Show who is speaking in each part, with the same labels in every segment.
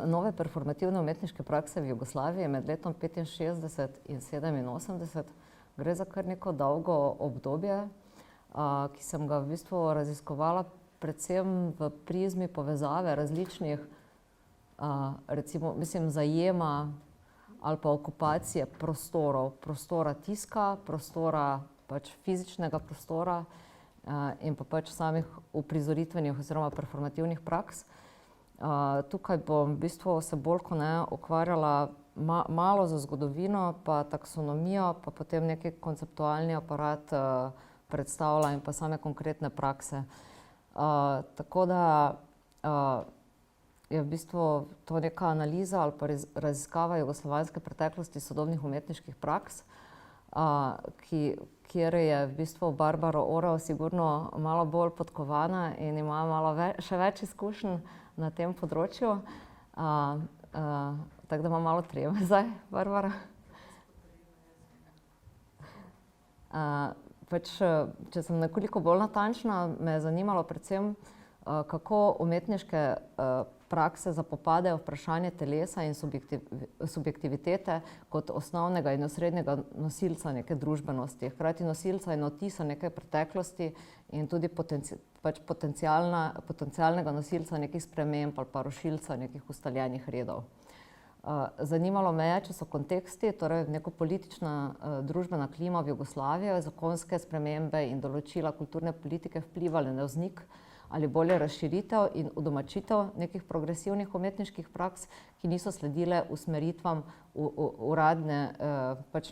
Speaker 1: Nove performativne umetniške prakse v Jugoslaviji med letom 65 in 87 gre za kar neko dolgo obdobje, ki sem ga v bistvu raziskovala predvsem v prizmi povezave različnih, recimo, zajema ali pa okupacije prostorov, prostora tiska, prostora pač fizičnega prostora in pa pač samih uprizoritvenih oziroma performativnih praks. Tukaj bom v bistvu se bolj kot ne ukvarjala malo za zgodovino, pa taksonomijo, pa potem neki konceptualni aparat predstavlja in pa same konkretne prakse. Tako da je v bistvu to neka analiza ali pa raziskava jugoslovanske preteklosti sodobnih umetniških praks, kjer je v bistvu Barbara Orao sigurno malo bolj podkovana in ima malo še več izkušenj na tem področju. Tako da imam malo treme zdaj, Barbara. Če sem nekoliko bolj natančna, me je zanimalo predvsem, kako umetniške prakse zapopadejo vprašanje telesa in subjektivitete kot osnovnega in osrednjega nosilca neke družbenosti, hkrati nosilca in odtisa neke preteklosti in tudi potencialnega nosilca nekih sprememb ali pa rušilca nekih ustaljenih redov. Zanimalo me je, če so konteksti, torej neko politična družbena klima v Jugoslaviji, zakonske spremembe in določila kulturne politike vplivali na vznik ali bolje razširitev in udomačitev nekih progresivnih umetniških praks, ki niso sledile usmeritvam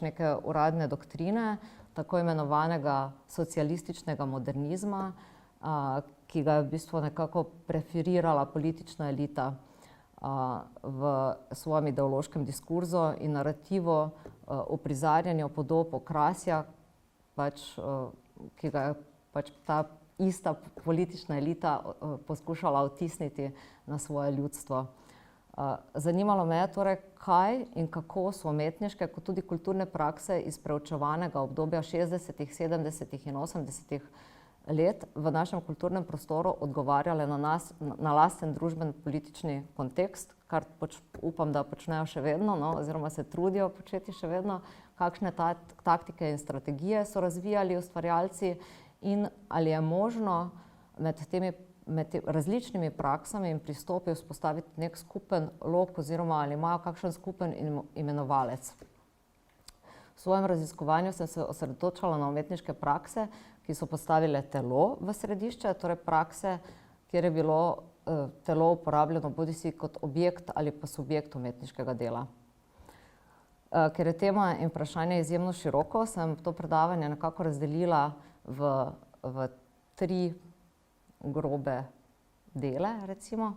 Speaker 1: neke uradne doktrine, tako imenovanega socialističnega modernizma, ki ga je v bistvu nekako preferirala politična elita v svojem ideološkem diskurzu in narativu uprizarjanja podob okrasja, ki ga je ta ista politična elita poskušala vtisniti na svoje ljudstvo. Zanimalo me je torej, kaj in kako so umetniške kot tudi kulturne prakse iz preučevanega obdobja 60., 70. in 80. let v našem kulturnem prostoru odgovarjale na lasten družbeno-politični kontekst, kar upam, da počnejo še vedno, oziroma se trudijo početi še vedno, kakšne taktike in strategije so razvijali ustvarjalci in ali je možno med temi različnimi praksami in pristopi vzpostaviti nek skupen lok oziroma ali imajo kakšen skupen imenovalec. V svojem raziskovanju sem se osredotočala na umetniške prakse, ki so postavile telo v središče, torej prakse, kjer je bilo telo uporabljeno bodisi kot objekt ali pa subjekt umetniškega dela. Ker je tema in vprašanje izjemno široko, sem to predavanje nekako razdelila v 3 grobe dele, recimo,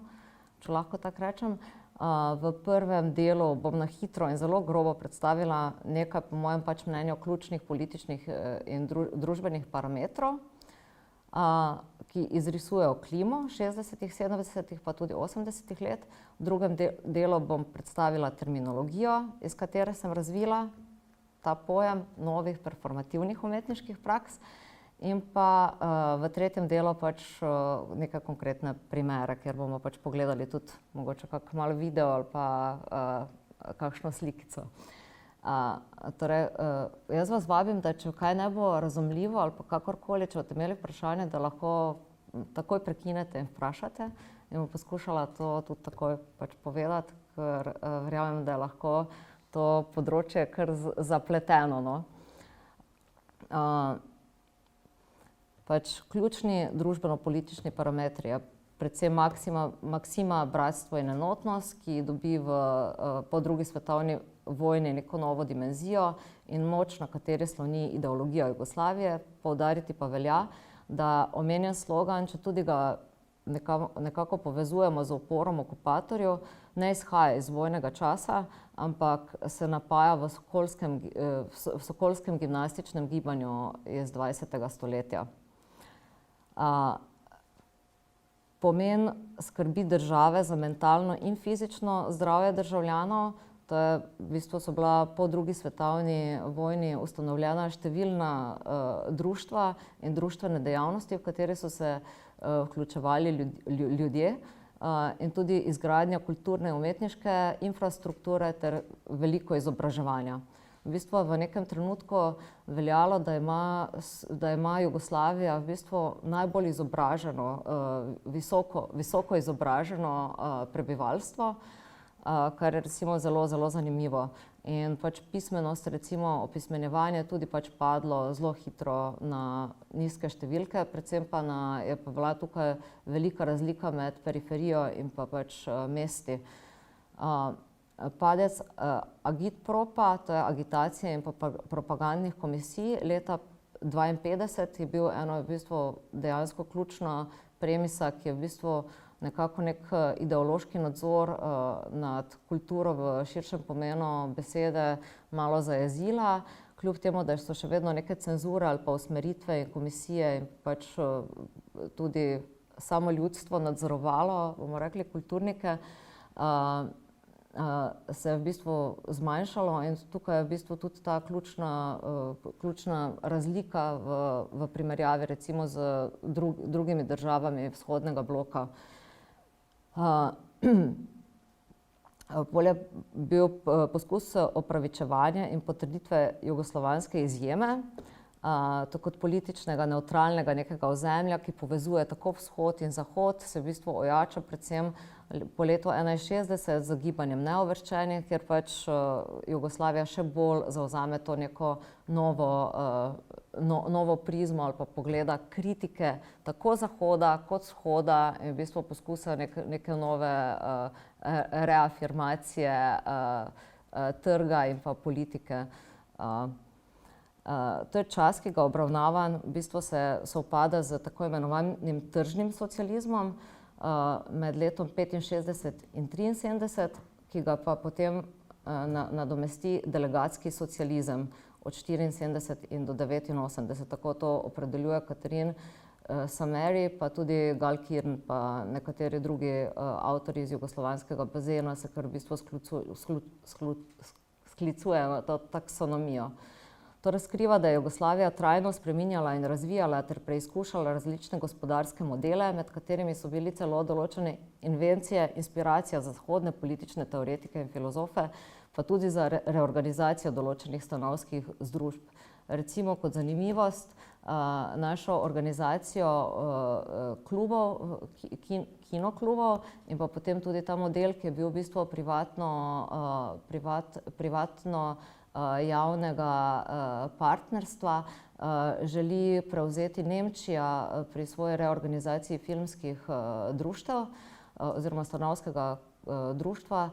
Speaker 1: če lahko tako rečem. V prvem delu bom na hitro in zelo grobo predstavila nekaj, po mojem mnenju, ključnih političnih in družbenih parametrov, ki izrisujejo klimo 60., 70., pa tudi 80. let. V drugem delu bom predstavila terminologijo, iz katere sem razvila ta pojem novih performativnih umetniških praks. In pa v tretjem delu neke konkretne primere, kjer bomo pogledali tudi mogoče kak malo video ali pa kakšno slikico. Torej, jaz vas vabim, da če kaj ne bo razumljivo ali pa kakorkoli, če boste imeli vprašanje, da lahko takoj prekinete in vprašate in bom poskušala to tudi takoj povedati, ker verjamem, da je lahko to področje kar zapleteno. Ključni družbeno-politični parametri je predvsem maksima bratstvo in enotnost, ki dobi po drugi svetovni vojni neko novo dimenzijo in moč, na kateri sloni ideologija Jugoslavije. Poudariti pa velja, da omenjen slogan, če tudi ga nekako povezujemo z uporom okupatorjev, ne izhaja iz vojnega časa, ampak se napaja v sokolskem gimnastičnem gibanju iz 20. stoletja. Pomen skrbi države za mentalno in fizično zdravje državljanov, to je v bistvu so bila po drugi svetovni vojni ustanovljena številna društva in društvene dejavnosti, v kateri so se vključevali ljudje in tudi izgradnja kulturne in umetniške infrastrukture ter veliko izobraževanja. V bistvu v nekem trenutku veljalo, da ima Jugoslavija v bistvu najbolj izobraženo, visoko izobraženo prebivalstvo, kar je recimo zelo zanimivo. In pač pismenost, recimo opismenjevanje, tudi pač padlo zelo hitro na nizke številke, predvsem pa je pa bila tukaj velika razlika med periferijo in pa pač mesti. Padec agitpropa, to je agitacije in propagandnih komisij, leta 1952 je bil eno v bistvu dejansko ključna premisa, ki je v bistvu nekako nek ideološki nadzor nad kulturo v širšem pomenu besede malo zajezila, kljub temu, da so še vedno neke cenzure ali pa usmeritve in komisije in pač tudi samo ljudstvo nadzorovalo, bomo rekli, kulturnike, se je v bistvu zmanjšalo in tukaj je v bistvu tudi ta ključna razlika v primerjavi recimo z drugimi državami vzhodnega bloka. Pol je bil poskus opravičevanja in potrditve jugoslovanske izjeme, to kot političnega, nevtralnega nekega ozemlja, ki povezuje tako vzhod in zahod, se v bistvu ojača predvsem po letu 1961 z gibanjem neuvrščenih, kjer pač Jugoslavija še bolj zavzame to neko novo prizmo ali pa pogleda kritike tako zahoda kot vzhoda in v bistvu poskusa neke nove reafirmacije trga in pa politike. To je čas, ki ga obravnavam, v bistvu se sovpada z tako imenovanim tržnim socializmom med letom 65 in 73, ki ga pa potem nadomesti delegatski socializem od 74 in do 89. Tako to opredeljuje Catherine Samari, pa tudi Gal Kirn, pa nekateri drugi avtorji iz jugoslovanskega bazena se kar v bistvu sklicujejo na to taksonomijo. To razkriva, da je Jugoslavija trajno spreminjala in razvijala ter preizkušala različne gospodarske modele, med katerimi so bili celo določene invencije, inspiracija za zahodne politične teoretike in filozofe, pa tudi za reorganizacijo določenih stanovskih združb. Recimo kot zanimivost, našo organizacijo klubov, kinoklubov in pa potem tudi ta model, ki je bil v bistvu privatno javnega partnerstva, želi prevzeti Nemčija pri svoji reorganizaciji filmskih društev oziroma stanovskega društva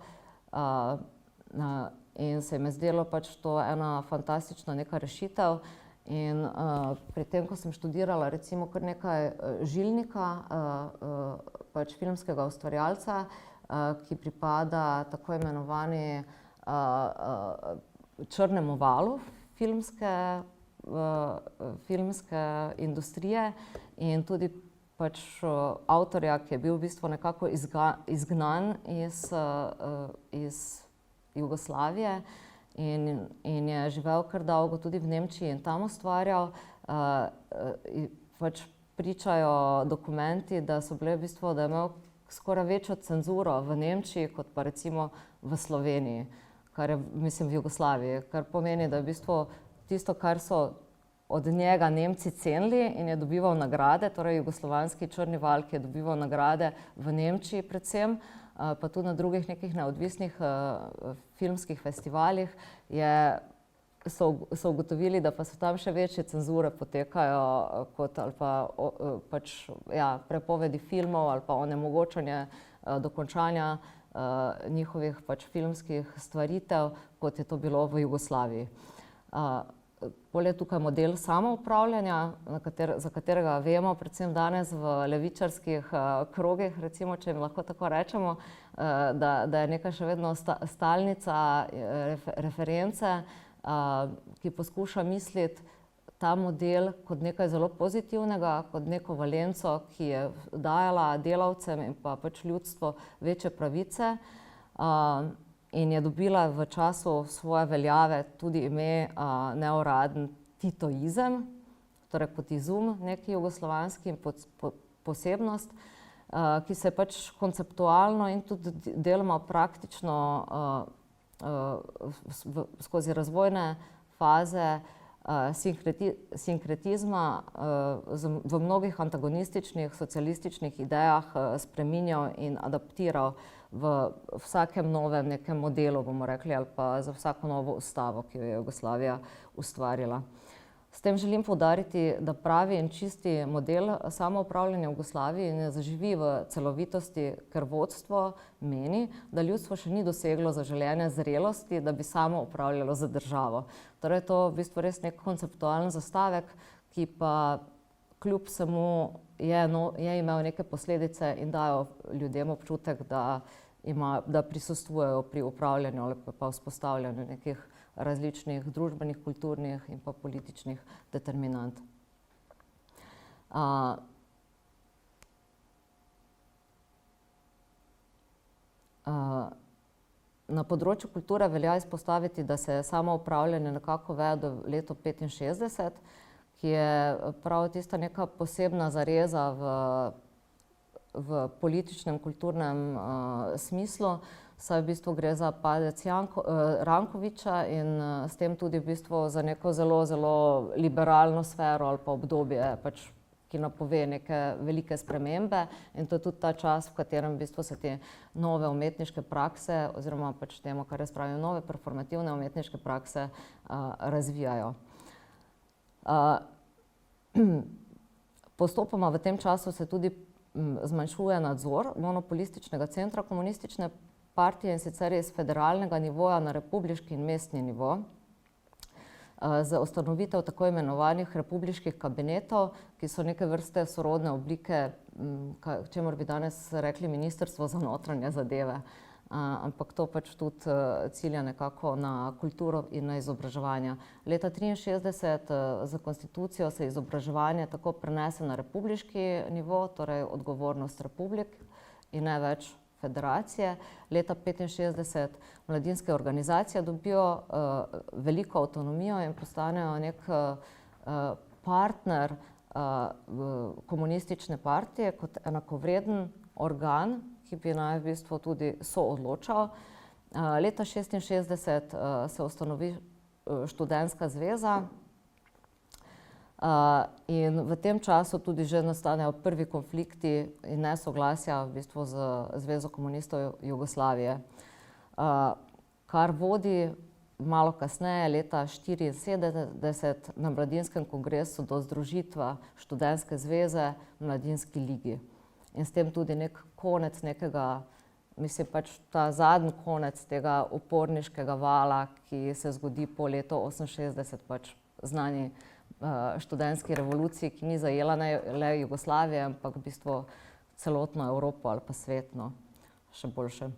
Speaker 1: in se mi je zdelo pač to ena fantastična neka rešitev. In pri tem, ko sem študirala recimo kar nekaj Žilnika, pač filmskega ustvarjalca, ki pripada tako imenovani črnemu valu filmske industrije in tudi pač avtorja, ki je bil v bistvu nekako izgnan iz Jugoslavije in je živel kar dolgo tudi v Nemčiji in tam ustvarjal, pač pričajo dokumenti, da so bile v bistvu, da je imel skoraj večjo cenzuro v Nemčiji kot pa recimo v Sloveniji, kar je, mislim, v Jugoslaviji, kar pomeni, da je v bistvu tisto, kar so od njega Nemci cenili in je dobival nagrade, torej jugoslovanski črni val, ki je dobival nagrade v Nemčiji predvsem, pa tudi na drugih nekih neodvisnih filmskih festivalih, so ugotovili, da pa so tam še večje cenzure potekajo kot ali pa pač prepovedi filmov ali pa onemogočanje dokončanja njihovih pač filmskih stvaritev, kot je to bilo v Jugoslaviji. Pol je tukaj model samoupravljanja, za katerega vemo predvsem danes v levičarskih krogih, recimo, če jim lahko tako rečemo, da je neka še vedno stalnica reference, ki poskuša misliti ta model kot nekaj zelo pozitivnega, kot neko valenco, ki je dajala delavcem in pa pač ljudstvo večje pravice in je dobila v času svoje veljave tudi ime neuradni titoizem, torej kot izum neki jugoslovanski in posebnost. ki se je pač konceptualno in tudi deloma praktično skozi razvojne faze sinkretizma v mnogih antagonističnih socialističnih idejah spreminjal in adaptiral v vsakem novem nekem modelu, bomo rekli, ali pa za vsako novo ustavo, ki jo je Jugoslavija ustvarila. S tem želim poudariti, da pravi in čisti model samoupravljanja v Jugoslaviji ne zaživi v celovitosti, ker vodstvo meni, da ljudstvo še ni doseglo zaželene zrelosti, da bi samo upravljalo za državo. Torej, to je v bistvu res nek konceptualen zastavek, ki pa kljub vsemu je imel neke posledice in dajo ljudem občutek, da prisostvujejo pri upravljanju ali pa vzpostavljanju nekih različnih družbenih, kulturnih in pa političnih determinant. Na področju kulture velja izpostaviti, da se je samoupravljanje nekako vedo v letu 1965, ki je prav tista neka posebna zareza v političnem, kulturnem smislu, saj v bistvu gre za padec Rankovića in s tem tudi v bistvu za neko zelo, zelo liberalno sfero ali pa obdobje, ki napove neke velike spremembe, in to je tudi ta čas, v katerem v bistvu se te nove umetniške prakse oziroma temu, kar jaz pravim, nove performativne umetniške prakse razvijajo. Postopoma v tem času se tudi zmanjšuje nadzor monopolističnega centra komunistične partije, in sicer iz federalnega nivoja na republiški in mestni nivo, za ustanovitev tako imenovanih republiških kabinetov, ki so neke vrste sorodne oblike, čemur bi danes rekli Ministrstvo za notranje zadeve, ampak to tudi cilja nekako na kulturo in na izobraževanje. Leta 1963 za konstitucijo se izobraževanje tako prenese na republiški nivo, torej odgovornost republik in ne več federacije. Leta 1965 mladinske organizacije dobijo veliko avtonomijo in postanejo nek partner komunistične partije kot enakovreden organ, ki bi naj v bistvu tudi soodločal. Leta 1966 se ustanovi študentska zveza in v tem času tudi že nastanejo prvi konflikti in nesoglasja v bistvu z Zvezo komunistov Jugoslavije, kar vodi malo kasneje, leta 1974, na mladinskem kongresu do združitve študentske zveze Mladinski ligi. In s tem tudi nek konec nekega, mislim ta zadnji konec tega uporniškega vala, ki se zgodi po letu 1968, znani študentski revoluciji, ki ni zajela le Jugoslavije, ampak v bistvu celotno Evropo ali pa svet, še boljše.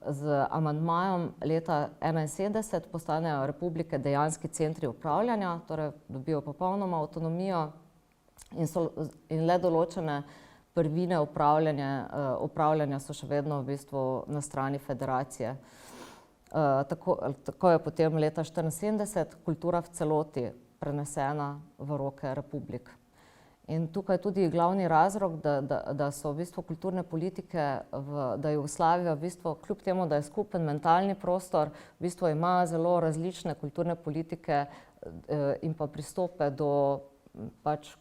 Speaker 1: Z amandmajem leta 1971 postanejo republike dejanski centri upravljanja, torej dobijo popolnoma avtonomijo in le določene prvine upravljanja so še vedno v bistvu na strani federacije. Tako je potem leta 1974 kultura v celoti prenesena v roke republik. In tukaj je tudi glavni razlog, da so v bistvu kulturne politike, da Jugoslavija v bistvu, kljub temu, da je skupen mentalni prostor, v bistvu ima zelo različne kulturne politike in pa pristope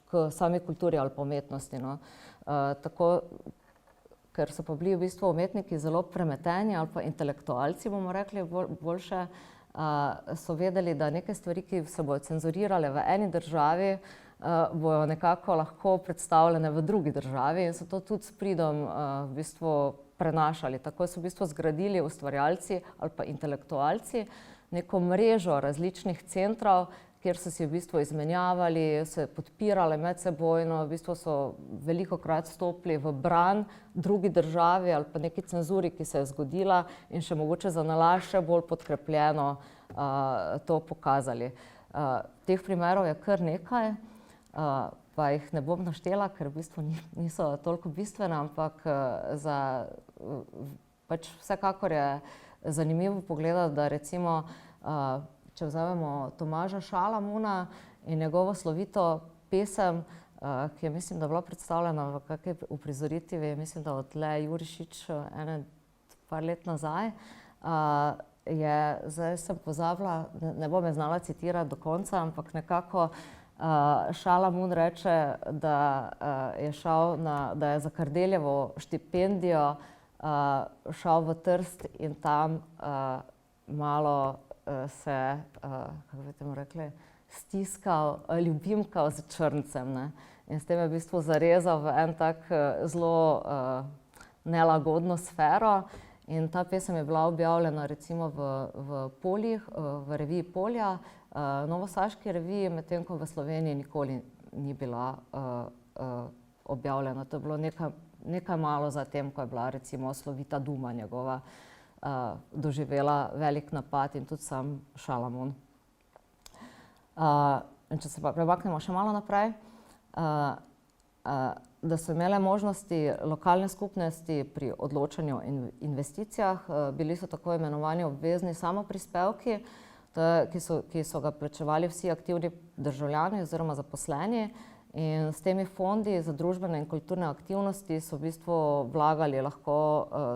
Speaker 1: k sami kulturi ali pa umetnosti. Ker so pa bili v bistvu umetniki zelo premeteni ali pa intelektualci, bomo rekli boljše, so vedeli, da neke stvari, ki se bodo cenzurirale v eni državi, bojo nekako lahko predstavljene v drugi državi, in so to tudi s pridom v bistvu prenašali. Tako so v bistvu zgradili ustvarjalci ali pa intelektualci neko mrežo različnih centrov, kjer so si v bistvu izmenjavali, se podpirali medsebojno, v bistvu so velikokrat stopili v bran drugi državi ali pa neki cenzuri, ki se je zgodila, in še mogoče za nalašč še bolj podkrepljeno to pokazali. Teh primerov je kar nekaj, pa jih ne bom naštela, ker v bistvu niso toliko bistvene, ampak vsekakor je zanimivo pogledati, da recimo, če vzamemo Tomaža Šalamuna in njegovo slovito pesem ki je mislim, da bila predstavljena v kakej uprizoritvi, mislim, da od Le Jurišič par let nazaj, zdaj sem pozabila, ne bom je znala citirati do konca, ampak nekako Šalamun reče, da je za Kardeljevo štipendijo šel v Trst in tam malo se, kako bi temu rekli, stiskal, ljubimkal z črncem, ne. In s tem je v bistvu zarezal v en tak zelo nelagodno sfero. In ta pesem je bila objavljena recimo v Poljih, v reviji Polja, novosaški reviji, medtem ko v Sloveniji nikoli ni bila objavljena. To je bilo nekaj malo za tem, ko je bila recimo Slovita Duma njegova doživela velik napad in tudi sam Šalamun. In če se pa premaknemo še malo naprej, da so imele možnosti lokalne skupnosti pri odločanju o investicijah, bili so tako imenovani obvezni samoprispevki, ki so ga plačevali vsi aktivni državljani oziroma zaposleni. In s temi fondi za družbene in kulturne aktivnosti so v bistvu vlagali,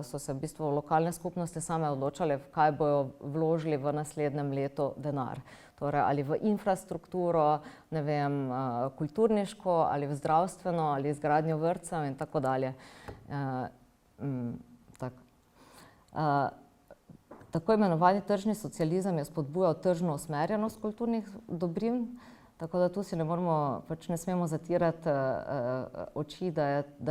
Speaker 1: so se v bistvu lokalne skupnosti same odločale, v kaj bojo vložili v naslednjem letu denar. Torej ali v infrastrukturo, ne vem, kulturniško, ali v zdravstveno, ali izgradnjo vrtcev in tako dalje. Tako imenovani tržni socializem je spodbujal tržno usmerjenost kulturnih dobrin, tako da tu si ne smemo zatirati oči, da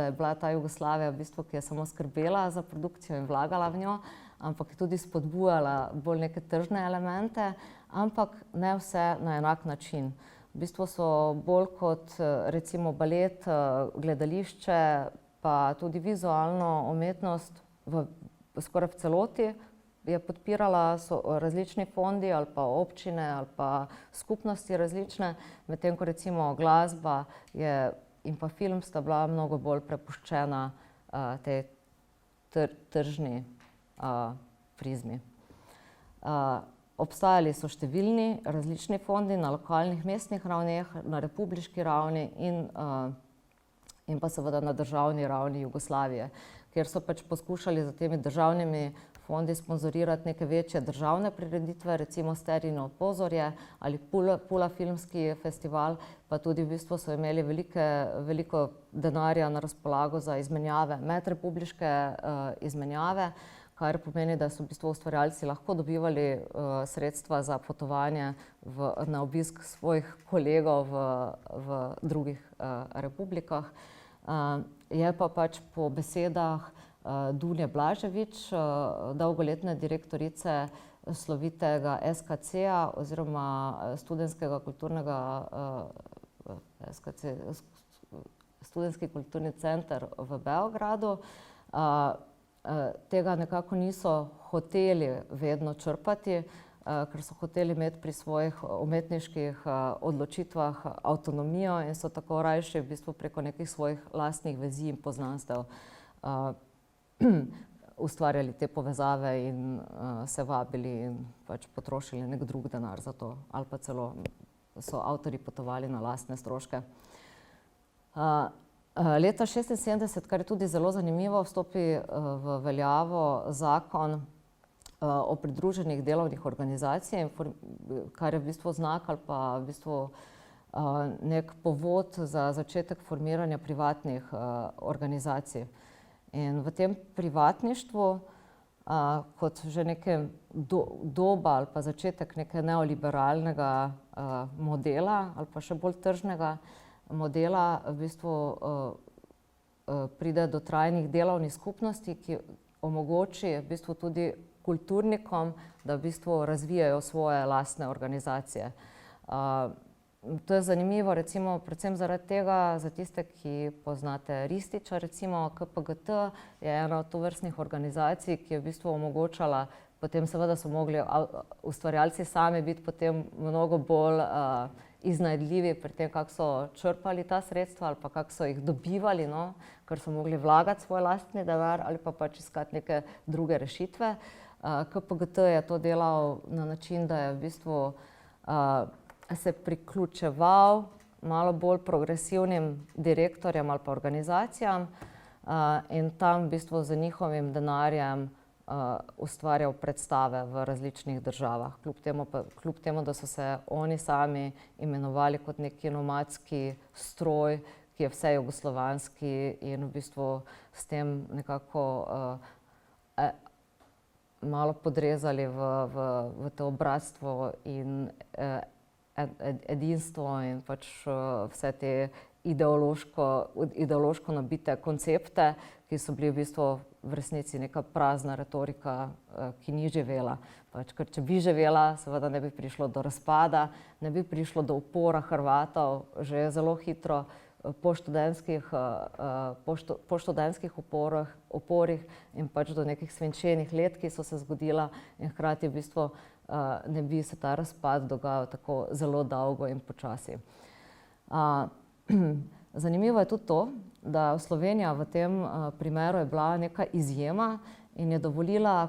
Speaker 1: je bila ta Jugoslavija v bistvu, ki je samo skrbela za produkcijo in vlagala v njo, ampak je tudi spodbujala bolj neke tržne elemente, ampak ne vse na enak način. V bistvu so bolj kot recimo balet, gledališče, pa tudi vizualno umetnost skoraj v celoti je podpirala različni fondi ali pa občine ali pa skupnosti različne, medtem ko recimo glasba in pa film sta bila mnogo bolj prepuščena tej tržni prizmi. Obstajali so številni različni fondi na lokalnih mestnih ravneh, na republiški ravni in pa seveda na državni ravni Jugoslavije, kjer so pač poskušali za temi državnimi fondi sponzorirati neke večje državne prireditve, recimo Sterino pozorje ali Pula filmski festival, pa tudi v bistvu so imeli veliko denarja na razpolago za izmenjave, medrepubliške izmenjave, kar pomeni, da so v bistvu ustvarjalci lahko dobivali sredstva za potovanje na obisk svojih kolegov v drugih republikah. Je pa pač po besedah Dunje Blaževič, dolgoletne direktorice slovitega SKC-ja oziroma Študentski kulturni center v Beogradu, tega nekako niso hoteli vedno črpati, ker so hoteli imeti pri svojih umetniških odločitvah avtonomijo in so tako rajši v bistvu preko nekih svojih lastnih vezi in poznanstev ustvarjali te povezave in se vabili in pač potrošili nek drug denar za to, ali pa celo so avtorji potovali na lastne stroške. Leta 1976, kar je tudi zelo zanimivo, vstopi v veljavo zakon o pridruženih delovnih organizacij, kar je v bistvu znak ali pa v bistvu nek povod za začetek formiranja privatnih organizacij. In v tem privatništvu, kot že neke doba ali pa začetek neke neoliberalnega modela ali pa še bolj tržnega modela, v bistvu pride do trajnih delovnih skupnosti, ki omogoči v bistvu tudi kulturnikom, da v bistvu razvijajo svoje lastne organizacije. To je zanimivo recimo predvsem zaradi tega, za tiste, ki poznate Ristića recimo, KPGT je ena od tovrstnih organizacij, ki je v bistvu omogočala, potem seveda so mogli ustvarjalci sami biti potem mnogo bolj iznajdljivi pri tem, kako so črpali ta sredstva ali pa kako so jih dobivali, ker so mogli vlagati svoj lastni denar ali pa pač iskati neke druge rešitve. KPGT je to delal na način, da je v bistvu se priključeval malo bolj progresivnim direktorjem ali pa organizacijam in tam v bistvu z njihovim denarjem ustvarjal predstave v različnih državah. Kljub temu, da so se oni sami imenovali kot neki nomadski stroj, ki je vse jugoslovanski in v bistvu s tem nekako malo podrezali v to bratstvo in edinstvo in pač vse te ideološko nabite koncepte, ki so bili v bistvu v resnici neka prazna retorika, ki ni živela. Pač, ker če bi živela, seveda ne bi prišlo do razpada, ne bi prišlo do upora Hrvatov že zelo hitro po študentskih uporih in pač do nekih svinčenih let, ki so se zgodila in hkrati v bistvu ne bi se ta razpad dogajal tako zelo dolgo in počasi. Zanimivo je tudi to, da Slovenija v tem primeru je bila neka izjema in je dovolila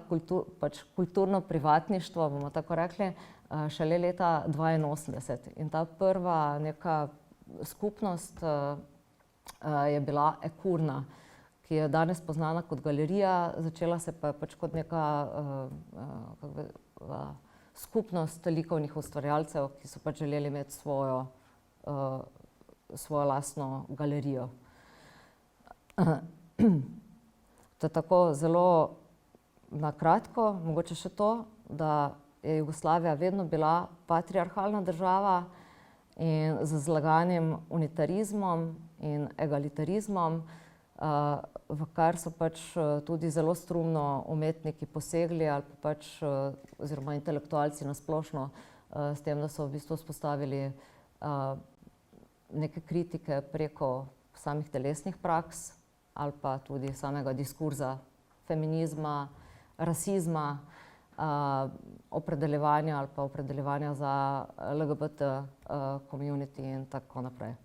Speaker 1: kulturno privatništvo, bomo tako rekli, šele leta 1982. In ta prva neka skupnost je bila Ekurna, ki je danes poznana kot galerija, začela se pa pač kot neka skupnost likovnih ustvarjalcev, ki so pač želeli imeti svojo lastno galerijo. To je tako zelo na kratko, mogoče še to, da je Jugoslavija vedno bila patriarhalna država in z zlaganjem unitarizmom in egalitarizmom, v kar so pač tudi zelo strumno umetniki posegli ali pa pač oziroma intelektualci na splošno s tem, da so v bistvu vzpostavili neke kritike preko samih telesnih praks ali pa tudi samega diskurza feminizma, rasizma, opredeljevanja ali pa opredeljevanja za LGBT community in tako naprej.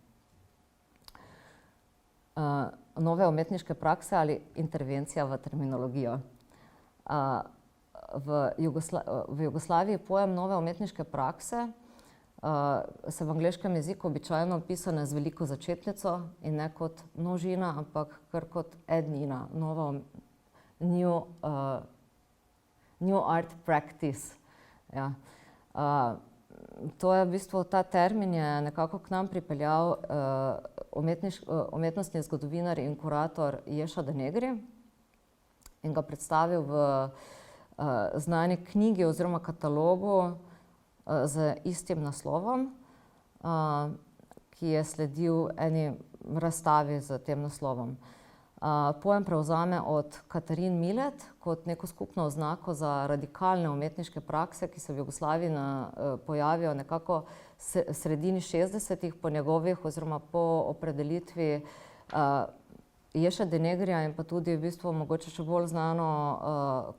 Speaker 1: Nove umetniške prakse ali intervencija v terminologijo. V Jugoslaviji pojem nove umetniške prakse se v angleškem jeziku običajno opisane z veliko začetnico in ne kot množina, ampak kar kot ednina, nova new art practice. Ja. To je v bistvu, ta termin je nekako k nam pripeljal umetnostni zgodovinar in kurator Ješa de Negri in ga predstavil v znani knjigi oziroma katalogu z istim naslovom, ki je sledil eni razstavi z tem naslovom. Pojem prevzame od Katarin Milet kot neko skupno oznako za radikalne umetniške prakse, ki se v Jugoslaviji pojavijo nekako v sredini 60-ih po njegovih oziroma po opredelitvi Ješe de Negrija in pa tudi v bistvu mogoče še bolj znano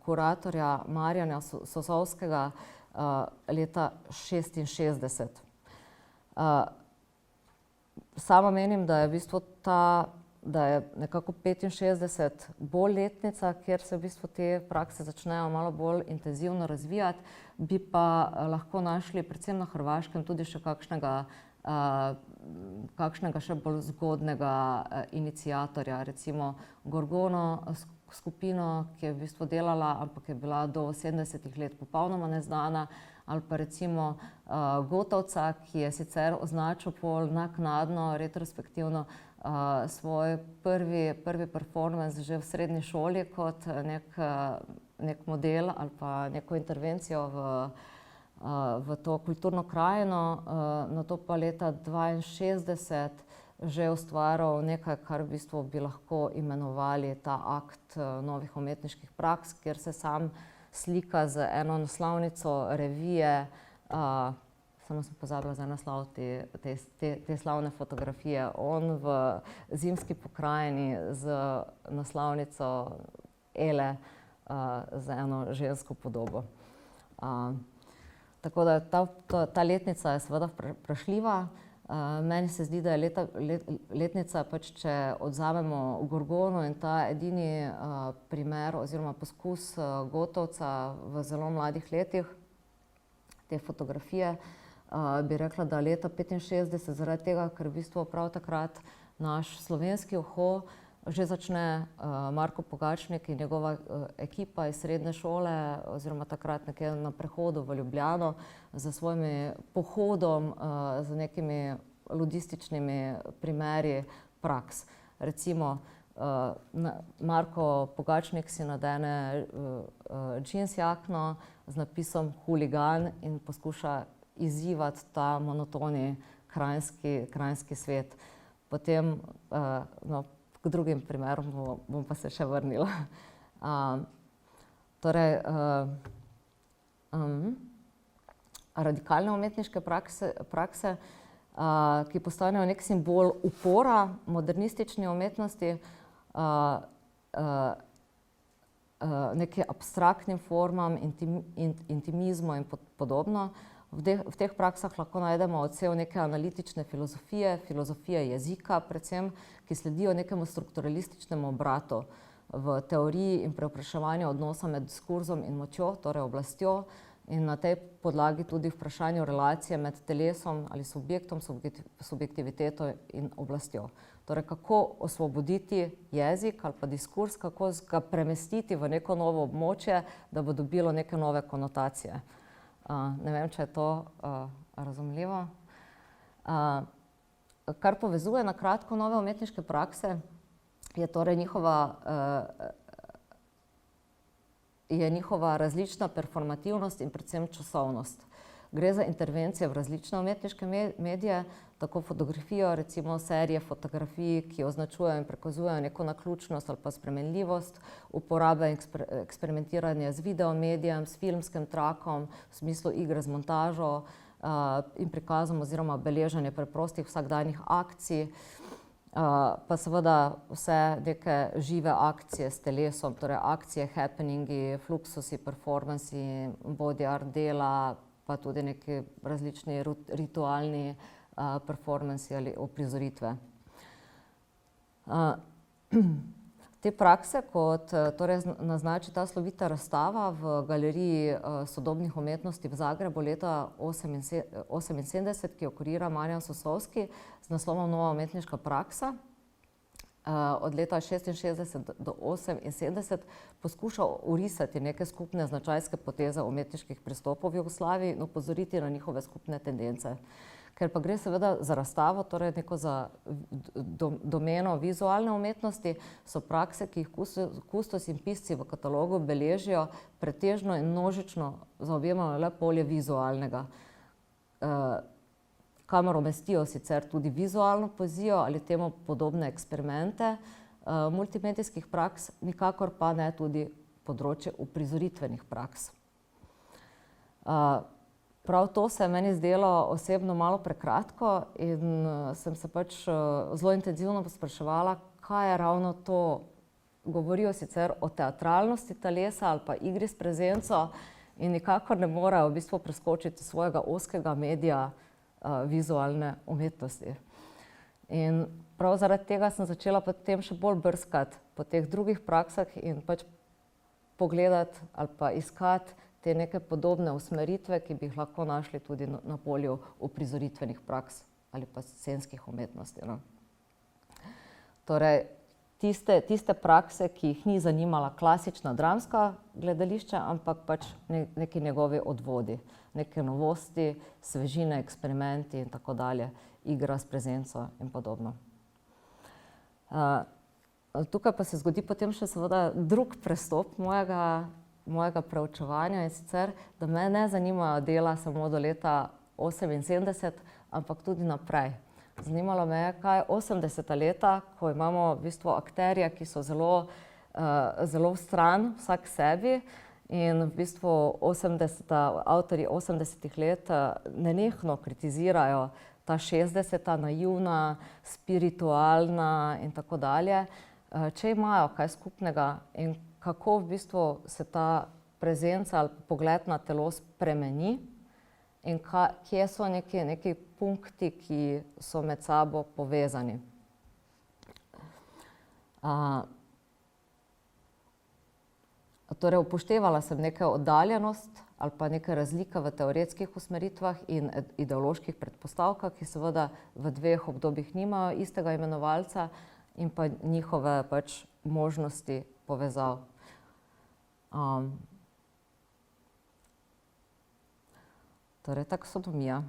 Speaker 1: kuratorja Marjana Sosovskega leta 1966. Sama menim, da je v bistvu da je nekako 65 bolj letnica, kjer se v bistvu te prakse začnejo malo bolj intenzivno razvijati, bi pa lahko našli predvsem na Hrvaškem tudi še kakšnega še bolj zgodnega iniciatorja, recimo Gorgono skupino, ki je v bistvu delala, ampak je bila do 70-ih let popolnoma neznana, ali pa recimo Gotovca, ki je sicer označil pol naknadno, retrospektivno svoj prvi performance že v srednji šoli kot nek model ali pa neko intervencijo v to kulturno krajino, nato pa leta 1962 že ustvaril nekaj, kar v bistvu bi lahko imenovali ta akt novih umetniških praks, kjer se sam slika z eno naslovnico revije, samo sem pozabila za naslov te slavne fotografije, on v zimski pokrajini z naslovnico Ele z eno žensko podobo. Tako da ta letnica je seveda vprašljiva. Meni se zdi, da je letnica, pač, če odzamemo Gorgono in ta edini primer oziroma poskus Gotovca v zelo mladih letih, te fotografije, bi rekla, da leta 65, zaradi tega, ker v bistvu prav takrat naš slovenski uho že začne Marko Pogačnik in njegova ekipa iz srednje šole oziroma takrat nekje na prehodu v Ljubljano za svojimi pohodom, z nekimi ludističnimi primeri praks. Recimo, Marko Pogačnik si nadene džins jakno z napisom huligan in poskuša izzivati ta monotoni kranjski svet. Potem, k drugim primerom bom pa se še vrnila. Torej, radikalne umetniške prakse, ki postanejo nek simbol upora modernistični umetnosti, nekim abstraktnim formam, intimizmu in podobno. V teh praksah lahko najdemo odsev neke analitične filozofije jezika predvsem, ki sledijo nekemu strukturalističnemu obratu v teoriji in prevpraševanju odnosa med diskurzom in močjo, torej oblastjo, in na tej podlagi tudi vprašanju relacije med telesom ali subjektom, subjektiviteto in oblastjo. Torej, kako osvoboditi jezik ali pa diskurs, kako ga premestiti v neko novo območje, da bo dobilo neke nove konotacije. Ne vem, če je to razumljivo. Kar povezuje na kratko nove umetniške prakse, je torej njihova različna performativnost in predvsem časovnost. Gre za intervencije v različne umetniške medije, tako fotografijo, recimo serije fotografij, ki označujejo in prikazujejo neko naključnost ali pa spremenljivost, uporabe in eksperimentiranje z videomedijem, s filmskim trakom, v smislu igre z montažo in prikazom oziroma beleženje preprostih vsakdanjih akcij, pa seveda vse neke žive akcije s telesom, torej akcije, happeningi, fluxusi, performansi, body art dela, pa tudi neki različni ritualni performansi ali uprizoritve. Te prakse, kot torej naznači ta slovita razstava v Galeriji sodobnih umetnosti v Zagrebu leta 1978, ki jo kurira Marjan Sosovski z naslovom Nova umetniška praksa, od leta 1966 do 1978 poskuša orisati neke skupne značajske poteze umetniških pristopov v Jugoslaviji in opozoriti na njihove skupne tendence. Ker pa gre seveda za razstavo, torej neko za domeno vizualne umetnosti, so prakse, ki jih kustosi in pisci v katalogu beležijo, pretežno in množično zaobjemajo le polje vizualnega, kamor umestijo sicer tudi vizualno poezijo ali temu podobne eksperimente multimedijskih praks, nikakor pa ne tudi področje uprizoritvenih praks. Prav to se je meni zdelo osebno malo prekratko in sem se pač zelo intenzivno spraševala, kaj je ravno to. Govorijo sicer o teatralnosti telesa ali pa igri s prezenco in nikakor ne morejo v bistvu preskočiti svojega ozkega medija vizualne umetnosti. In prav zaradi tega sem začela potem še bolj brskati po teh drugih praksah in pač pogledati ali pa iskati te neke podobne usmeritve, ki bi jih lahko našli tudi na polju uprizoritvenih praks ali pa scenskih umetnosti. Torej, tiste prakse, ki jih ni zanimala klasična dramska gledališča, ampak pač neki njegovi odvodi, neke novosti, svežine, eksperimenti in tako dalje, igra s prezenco in podobno. Tukaj pa se zgodi potem še seveda drug prestop mojega preučevanja, in sicer, da me ne zanimajo dela samo do leta 1978, ampak tudi naprej. Zanimalo me je, kaj 80. leta, ko imamo v bistvu akterje, ki so zelo vstran vsak sebi in v bistvu avtorji 80. let nenehno kritizirajo ta 60. naivna, spiritualna in tako dalje. Če imajo kaj skupnega in kako v bistvu se ta prezenca ali pogled na telo spremeni in kje so neki punkti, ki so med sabo povezani. Torej, upoštevala sem neke oddaljenost ali pa neke razlike v teoretskih usmeritvah in ideoloških predpostavkah, ki seveda v dveh obdobjih nimajo istega imenovalca, in pa njihove pač možnosti povezav. Torej, taksonomija.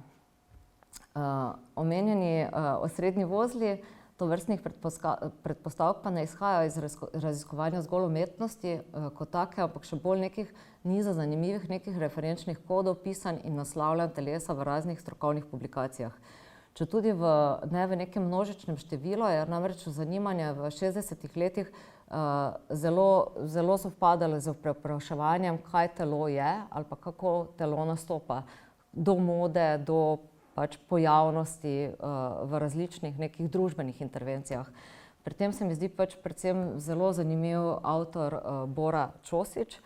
Speaker 1: Omenjeni osrednji vozli tovrstnih predpostavk pa ne izhajajo iz raziskovanja zgolj umetnosti kot take, ampak še bolj nekih niza zanimivih nekih referenčnih kodov, pisanj in naslavljanj telesa v raznih strokovnih publikacijah. Četudi ne v nekem množičnem številu, je namreč zanimanje v 60-ih letih zelo sovpadalo z prevpraševanjem, kaj telo je ali pa kako telo nastopa, do mode, do pač pojavnosti v različnih nekih družbenih intervencijah. Pri tem se mi zdi pač predvsem zelo zanimiv avtor Bora Čosić,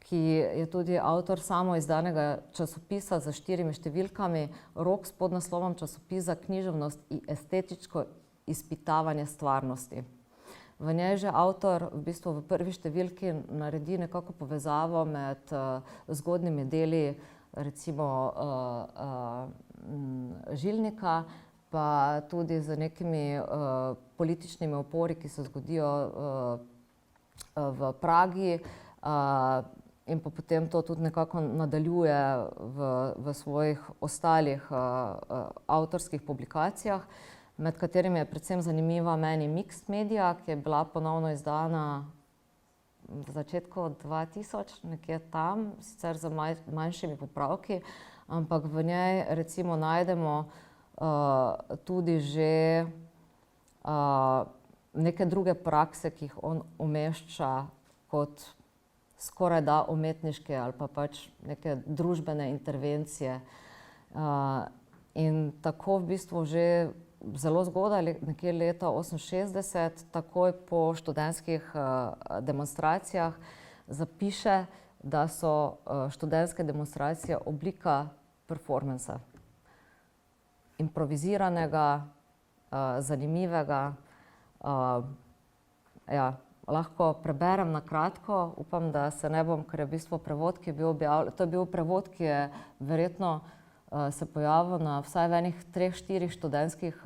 Speaker 1: ki je tudi avtor samoizdanega časopisa z 4 številkami, Rok s podnaslovom Časopis za književnost in estetičko izpitavanje stvarnosti. V njej že avtor v bistvu v prvi številki naredi nekako povezavo med zgodnjimi deli recimo Žilnika, pa tudi z nekimi političnimi upori, ki se zgodijo v Pragi, in pa potem to tudi nekako nadaljuje v svojih ostalih avtorskih publikacijah, med katerimi je predvsem zanimiva meni Mixed Media, ki je bila ponovno izdana v začetku 2000, nekje tam, sicer z manjšimi popravki, ampak v njej recimo najdemo tudi že neke druge prakse, ki jih on umešča kot skorajda umetniške ali pa pač neke družbene intervencije. In tako v bistvu že zelo zgodaj, nekje leta 1968, takoj po študentskih demonstracijah, zapiše, da so študentske demonstracije oblika performansa. Improviziranega, zanimivega. Lahko preberem na kratko, upam, da se ne bom, ker je v bistvu prevod, ki je bil objavljen, to je bil prevod, ki je verjetno se pojavil na vsaj v enih 3-4 študentskih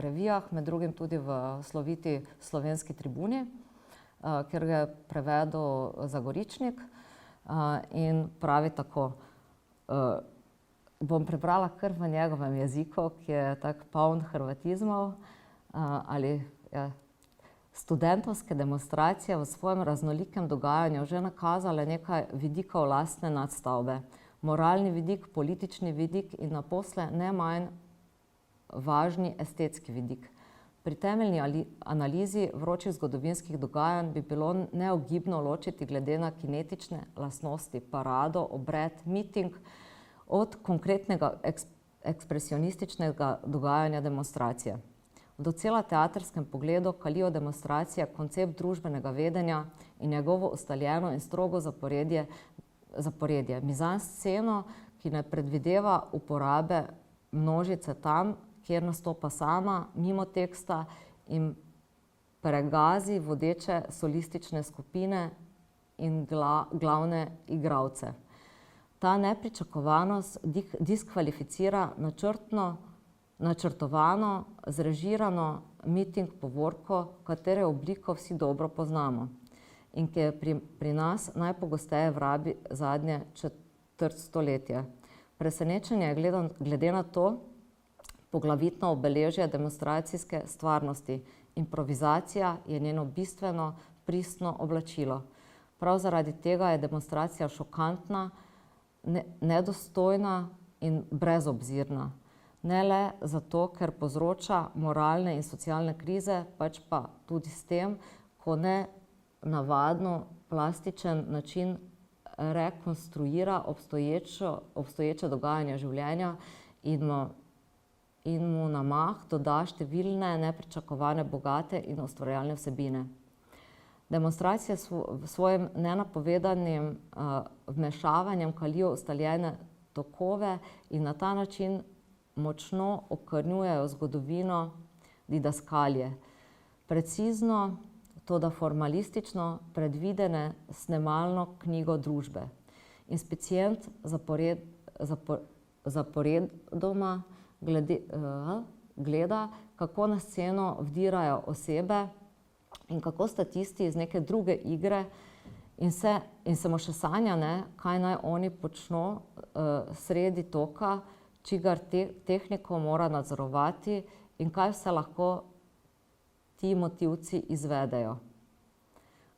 Speaker 1: revijah, med drugim tudi v sloviti Slovenski tribuni, kjer ga je prevedel Zagoričnik, in pravi tako. Bom prebrala kar v njegovem jeziku, ki je tak poln hrvatizmov, ali Studentovske demonstracije v svojem raznolikem dogajanju že nakazale nekaj vidikov lastne nadstavbe. Moralni vidik, politični vidik in naposle ne manj važni estetski vidik. Pri temeljni analizi vročih zgodovinskih dogajanj bi bilo neogibno ločiti glede na kinetične lastnosti parado, obred, miting od konkretnega ekspresionističnega dogajanja demonstracije. V docela teatrskem pogledu kalijo demonstracije koncept družbenega vedenja in njegovo ustaljeno in strogo zaporedje. Mizansceno, ki ne predvideva uporabe množice tam, kjer nastopa sama, mimo teksta in pregazi vodeče solistične skupine in glavne igralce. Ta nepričakovanost diskvalificira načrtovano, zrežirano miting povorko, katere obliko vsi dobro poznamo in ki je pri nas najpogosteje vrabi zadnje četrt stoletje. Presenečenje je glede na to poglavitno obeležje demonstracijske stvarnosti. Improvizacija je njeno bistveno, pristno oblačilo. Prav zaradi tega je demonstracija šokantna, nedostojna in brezobzirna. Ne le zato, ker povzroča moralne in socialne krize, pač pa tudi s tem, ko nenavadno plastičen način rekonstruira obstoječe dogajanje življenja in mu na mah doda številne nepričakovane, bogate in ustvarjalne vsebine. Demonstracije s svojim nenapovedanim vmešavanjem kalijo ustaljene tokove in na ta način močno okrnjujejo zgodovino didaskalije. Precizno, toda formalistično predvidene snemalno knjigo družbe. Inspicient zaporedoma gleda, kako na sceno vdirajo osebe in kako statisti iz neke druge igre in se mu še sanja, kaj naj oni počno sredi toka, čigar tehniko mora nadzorovati in kaj vse lahko ti motivci izvedejo.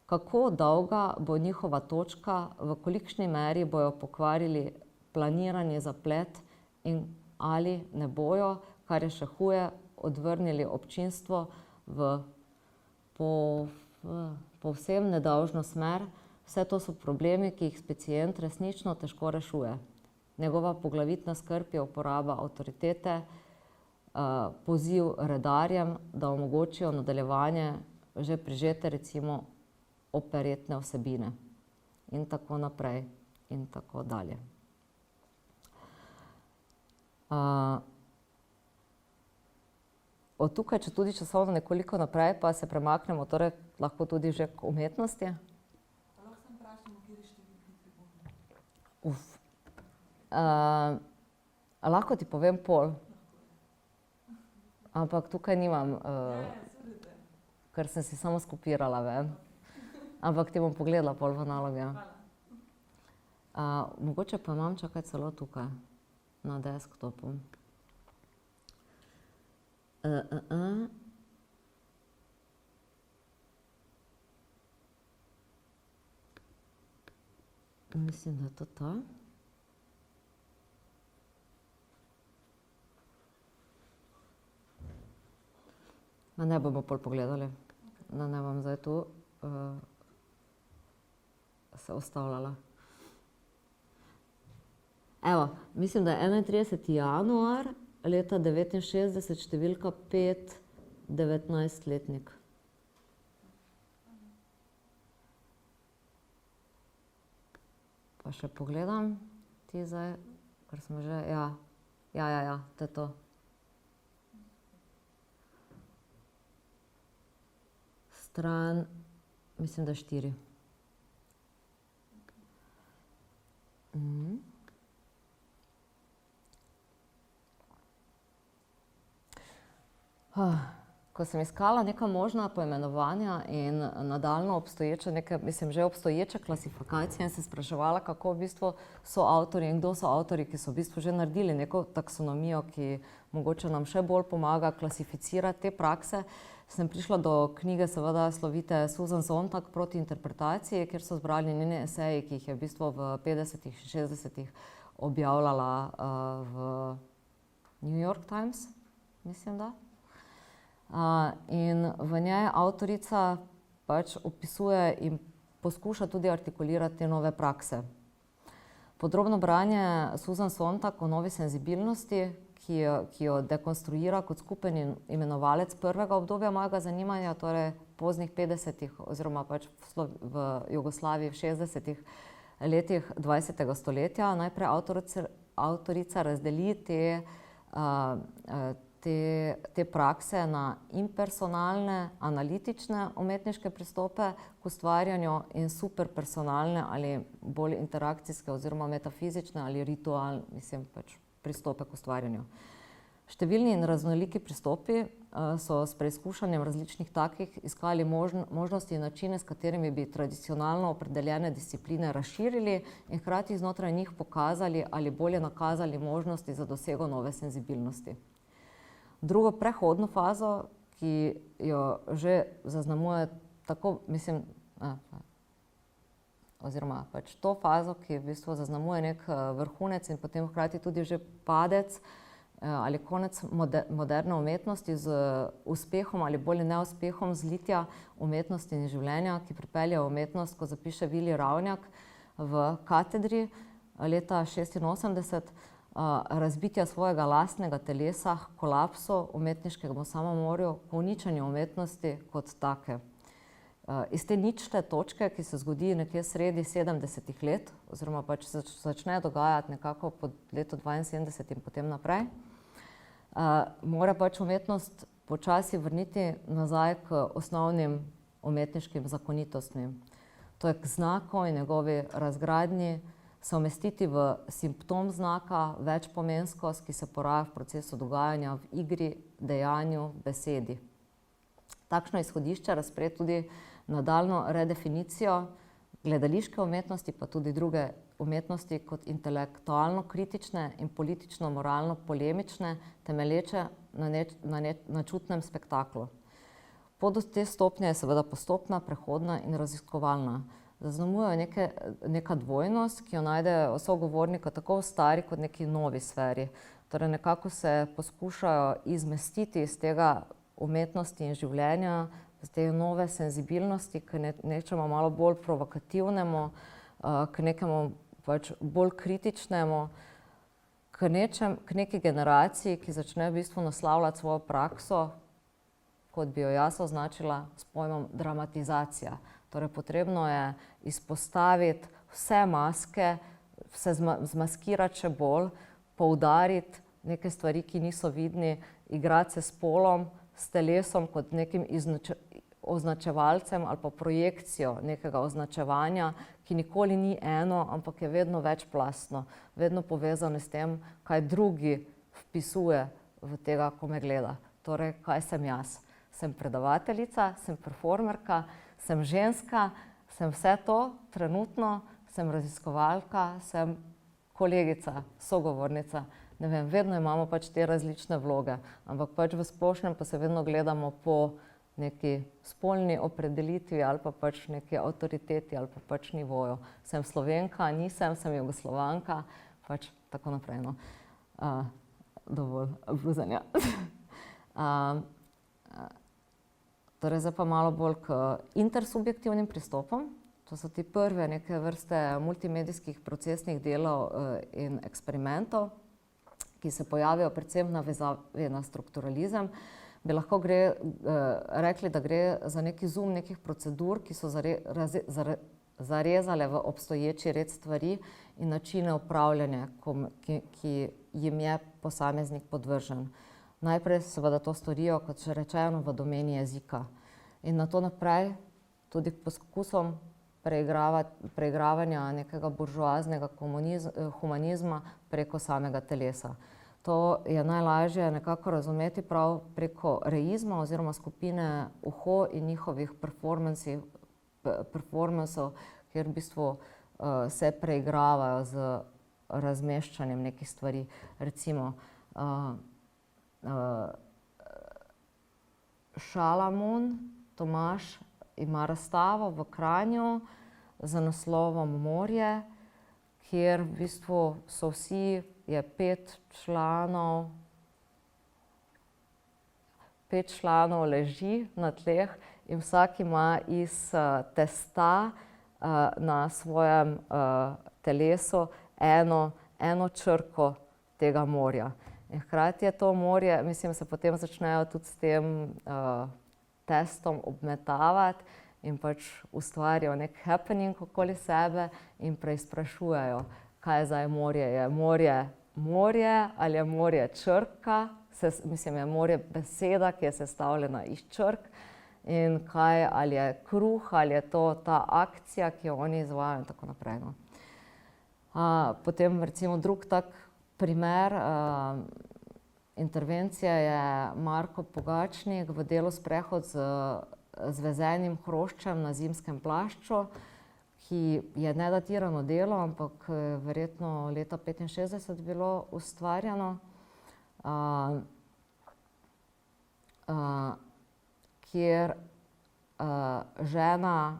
Speaker 1: Kako dolga bo njihova točka, v kolikšni meri bojo pokvarili planiranje zaplet in ali ne bojo, kar je še huje, odvrnili občinstvo v povsem nedolžno smer. Vse to so problemi, ki jih Inspicient resnično težko rešuje. Njegova poglavitna skrb je uporaba avtoritete, poziv redarjem, da omogočijo nadaljevanje že prižete recimo operetne vsebine in tako naprej in tako dalje. Od tukaj, če tudi časovno nekoliko naprej, pa se premaknemo, torej lahko tudi že k umetnosti.
Speaker 2: Lahko sem vprašamo, kjer je številki pripombe?
Speaker 1: Lahko ti povem pol, ampak tukaj nimam, ker sem si samo skopirala ven. Ampak ti bom pogledala pol v naloge. Mogoče pa imam čakaj celo tukaj, na desktopu. Mislim, da je to to. Ne bomo pol pogledali, da ne bom zdaj tu se ustavljala. Evo, mislim, da je 31. januar leta 69, številka 5, 19-letnik. Pa še pogledam ti zdaj, ker smo že, ja, to je to. Stran, mislim, da 4. Ko sem iskala neka možna poimenovanja in nadaljno obstoječe, že obstoječe klasifikacije in se spraševala, kako v bistvu so avtorji in kdo so avtorji, ki so v bistvu že naredili neko taksonomijo, ki mogoče nam še bolj pomaga klasificirati te prakse, sem prišla do knjige seveda slovite Susan Sontag Proti interpretaciji, kjer so zbrali njene eseji, ki jih je v bistvu v 50-ih in 60-ih objavljala v New York Times, mislim da. In v njej avtorica pač opisuje in poskuša tudi artikulirati te nove prakse. Podrobno branje Susan Sontag o novi senzibilnosti, ki jo dekonstruira kot skupen imenovalec prvega obdobja mojega zanimanja, torej poznih 50-ih oziroma pač v Jugoslaviji v 60-ih letih 20. stoletja. Najprej avtorica razdeli te prakse na impersonalne, analitične umetniške pristope k ustvarjanju in superpersonalne ali bolj interakcijske oziroma metafizične ali ritualne, pač pristope k ustvarjanju. Številni in raznoliki pristopi so s preizkušanjem različnih takih iskali možnosti in načine, s katerimi bi tradicionalno opredeljene discipline razširili in hkrati znotraj njih pokazali ali bolje nakazali možnosti za dosego nove senzibilnosti. Drugo prehodno fazo, ki jo že zaznamuje tako, oziroma pač to fazo, ki v bistvu zaznamuje nek vrhunec in potem hkrati tudi že padec ali konec moderne umetnosti z uspehom ali bolje neuspehom zlitja umetnosti in življenja, ki pripelje umetnost, ko zapiše Vili Ravnjak v Katedri leta 86, razbitja svojega lastnega telesa, kolapsu, umetniškemu samomorju, uničenju umetnosti kot take. Iz te nične točke, ki se zgodi nekje sredi 70-ih let, oziroma pač začne dogajati nekako po letu 72 in potem naprej, mora pač umetnost počasi vrniti nazaj k osnovnim umetniškim zakonitostmi. To je k znaku in njegovi razgradnji se umestiti v simptom znaka, večpomenskost, ki se poraja v procesu dogajanja v igri, dejanju, besedi. Takšno izhodišče razpre tudi nadaljnjo redefinicijo gledališke umetnosti, pa tudi druge umetnosti kot intelektualno kritične in politično moralno polemične, temelječe na čutnem spektaklu. Pot do te stopnje je seveda postopna, prehodna in raziskovalna. Zaznamuje neka dvojnost, ki jo najde sogovornika tako v stari kot neki novi sferi. Torej nekako se poskušajo izmestiti iz tega umetnosti in življenja, z te nove senzibilnosti k nečemu malo bolj provokativnemu, k nekemu pač bolj kritičnemu, k neki generaciji, ki začne v bistvu naslavljati svojo prakso, kot bi jo jaz označila s pojmom dramatizacija. Torej potrebno je izpostaviti vse maske, se zmaskirati še bolj, poudariti neke stvari, ki niso vidni, igrati se s polom, s telesom kot nekim označevalcem ali pa projekcijo nekega označevanja, ki nikoli ni eno, ampak je vedno večplastno, vedno povezano s tem, kaj drugi vpisuje v tega, ko me gleda. Torej, kaj sem jaz? Sem predavateljica, sem performerka, sem ženska, sem vse to trenutno, sem raziskovalka, sem kolegica, sogovornica. Ne vem, vedno imamo pač te različne vloge, ampak pač v splošnem pa se vedno gledamo po neki spolni opredelitvi ali pa pač neki avtoriteti ali pa pač nivoju. Sem Slovenka, nisem, sem Jugoslovanka, pač tako naprej. No. Dovolj bluzanja. Torej zdaj pa malo bolj k intersubjektivnim pristopom. To so ti prve neke vrste multimedijskih procesnih delov in eksperimentov, ki se pojavijo predvsem navezavi na strukturalizem. Bi lahko rekli, da gre za neki zoom nekih procedur, ki so zarezale v obstoječi red stvari in načine upravljanja, ki jim je posameznik podvržen. Najprej seveda to storijo, kot že rečeno, v domeni jezika. In nato naprej tudi k poskusom preigravanja nekega buržoaznega humanizma preko samega telesa. To je najlažje nekako razumeti prav preko reizma oziroma skupine Uho in njihovih performansov, kjer v bistvu se preigravajo z razmeščanjem nekih stvari. Recimo, Šalamun Tomaž ima razstavo v Kranju z naslovom Morje, kjer v bistvu so vsi, je 5 članov leži na tleh in vsak ima iz testa na svojem telesu eno črko tega morja. In hkrati je to morje, mislim, se potem začnejo tudi s tem testom obmetavati in pač ustvarjajo nek happening okoli sebe in preizprašujejo, kaj je zdaj morje. Je morje morje ali je morje črka, mislim, je morje beseda, ki je sestavljena iz črk, in kaj, ali je kruh, ali je to ta akcija, ki jo oni izvajajo in tako naprej. No. Potem recimo drug tak primer intervencije je Marko Pogačnik v delu Sprehod z zvezenim hroščem na zimskem plašču, ki je nedatirano delo, ampak verjetno leta 1965 bilo ustvarjeno, kjer žena,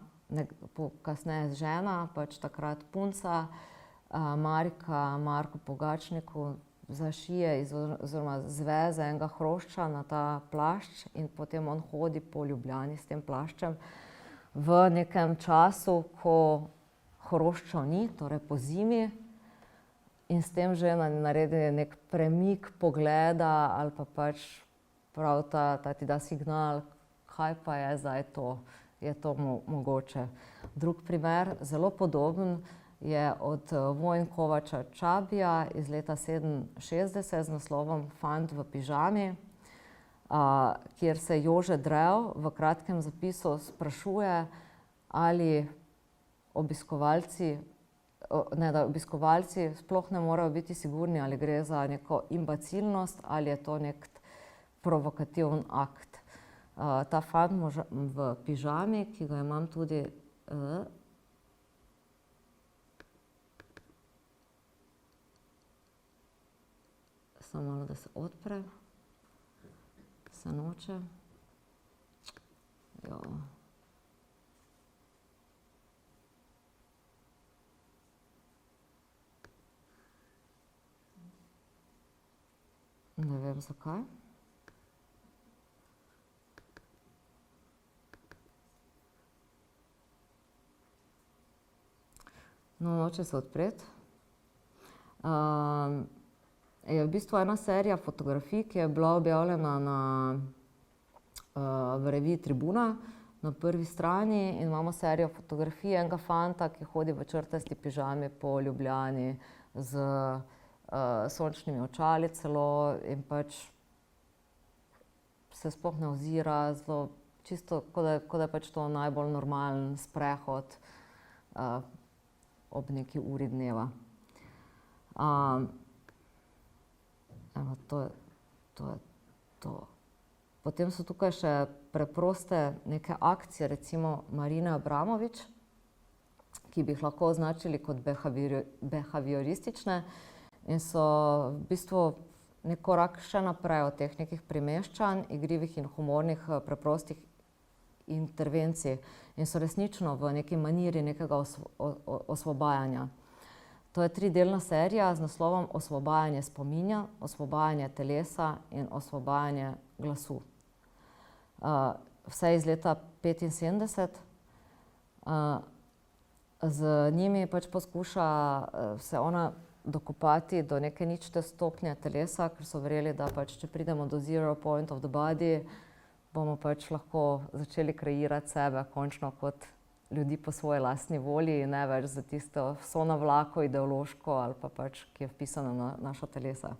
Speaker 1: kasneje žena, pač takrat punca, Marika Marku Pogačniku zašije oziroma zveze enega hrošča na ta plašč in potem on hodi po Ljubljani s tem plaščem v nekem času, ko hroščev ni, torej po zimi, in s tem že naredi nek premik pogleda ali pa pač prav ta ti da signal, kaj pa je zdaj to, je to mogoče. Drug primer, zelo podoben, je od Vojn Kovača Čabija iz leta 1967 z naslovom Fant v pižami. kjer se Jože Drev v kratkem zapisu sprašuje, ali obiskovalci sploh ne morejo biti sigurni, ali gre za neko imbecilnost ali je to nek provokativen akt. Ta fant v pižami, ki ga imam tudi samo malo, da se odpre, se noče. Jo. Ne vem zakaj. No, noče se odpreti. Je v bistvu ena serija fotografij, ki je bila objavljena v reviji Tribuna na prvi strani in imamo serijo fotografij enega fanta, ki hodi v črtasti pižami po Ljubljani z sončnimi očali celo in pač se sploh ne ozira, zelo čisto, kot da je pač to najbolj normalen sprehod ob neki uri dneva. Evo, to je to. Potem so tukaj še preproste neke akcije, recimo Marine Abramovič, ki bi jih lahko označili kot behavioristične in so v bistvu nek korak še naprej od teh nekih premeščanj, igrivih in humornih preprostih intervencij in so resnično v neki maniri nekega osvobajanja. To je 3-delna serija z naslovom Osvobajanje spominja, osvobajanje telesa in osvobajanje glasu. Vse iz leta 1975. Z njimi pač poskuša se ona dokopati do neke ničte stopnje telesa, ker so verjeli, da pač, če pridemo do zero point of the body, bomo pač lahko začeli kreirati sebe končno kot ljudi po svoji lastni volji in ne več za tisto vso navlako ideološko ali pa pač, ki je vpisano na naša telesa.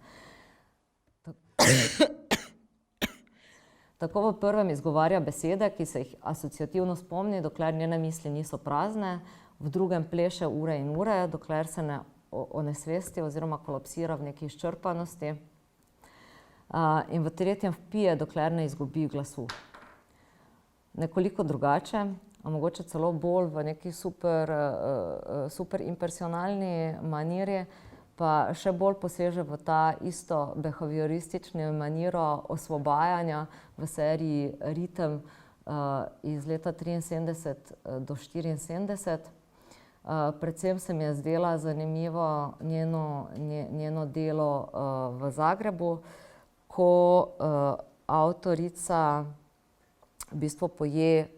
Speaker 1: Tako v prvem izgovarja besede, ki se jih asociativno spomni, dokler njene misli niso prazne, v drugem pleše ure in ure, dokler se ne onesvesti oziroma kolapsira v neki izčrpanosti. In v tretjem vpije, dokler ne izgubi glasu. Nekoliko drugače, a mogoče celo bolj v neki super impersonalni maniri, pa še bolj poseže v ta isto behavioristično maniro osvobajanja v seriji Ritem iz leta 1973 do 1974. Predvsem se mi je zdela zanimivo njeno delo v Zagrebu, ko avtorica v bistvu poje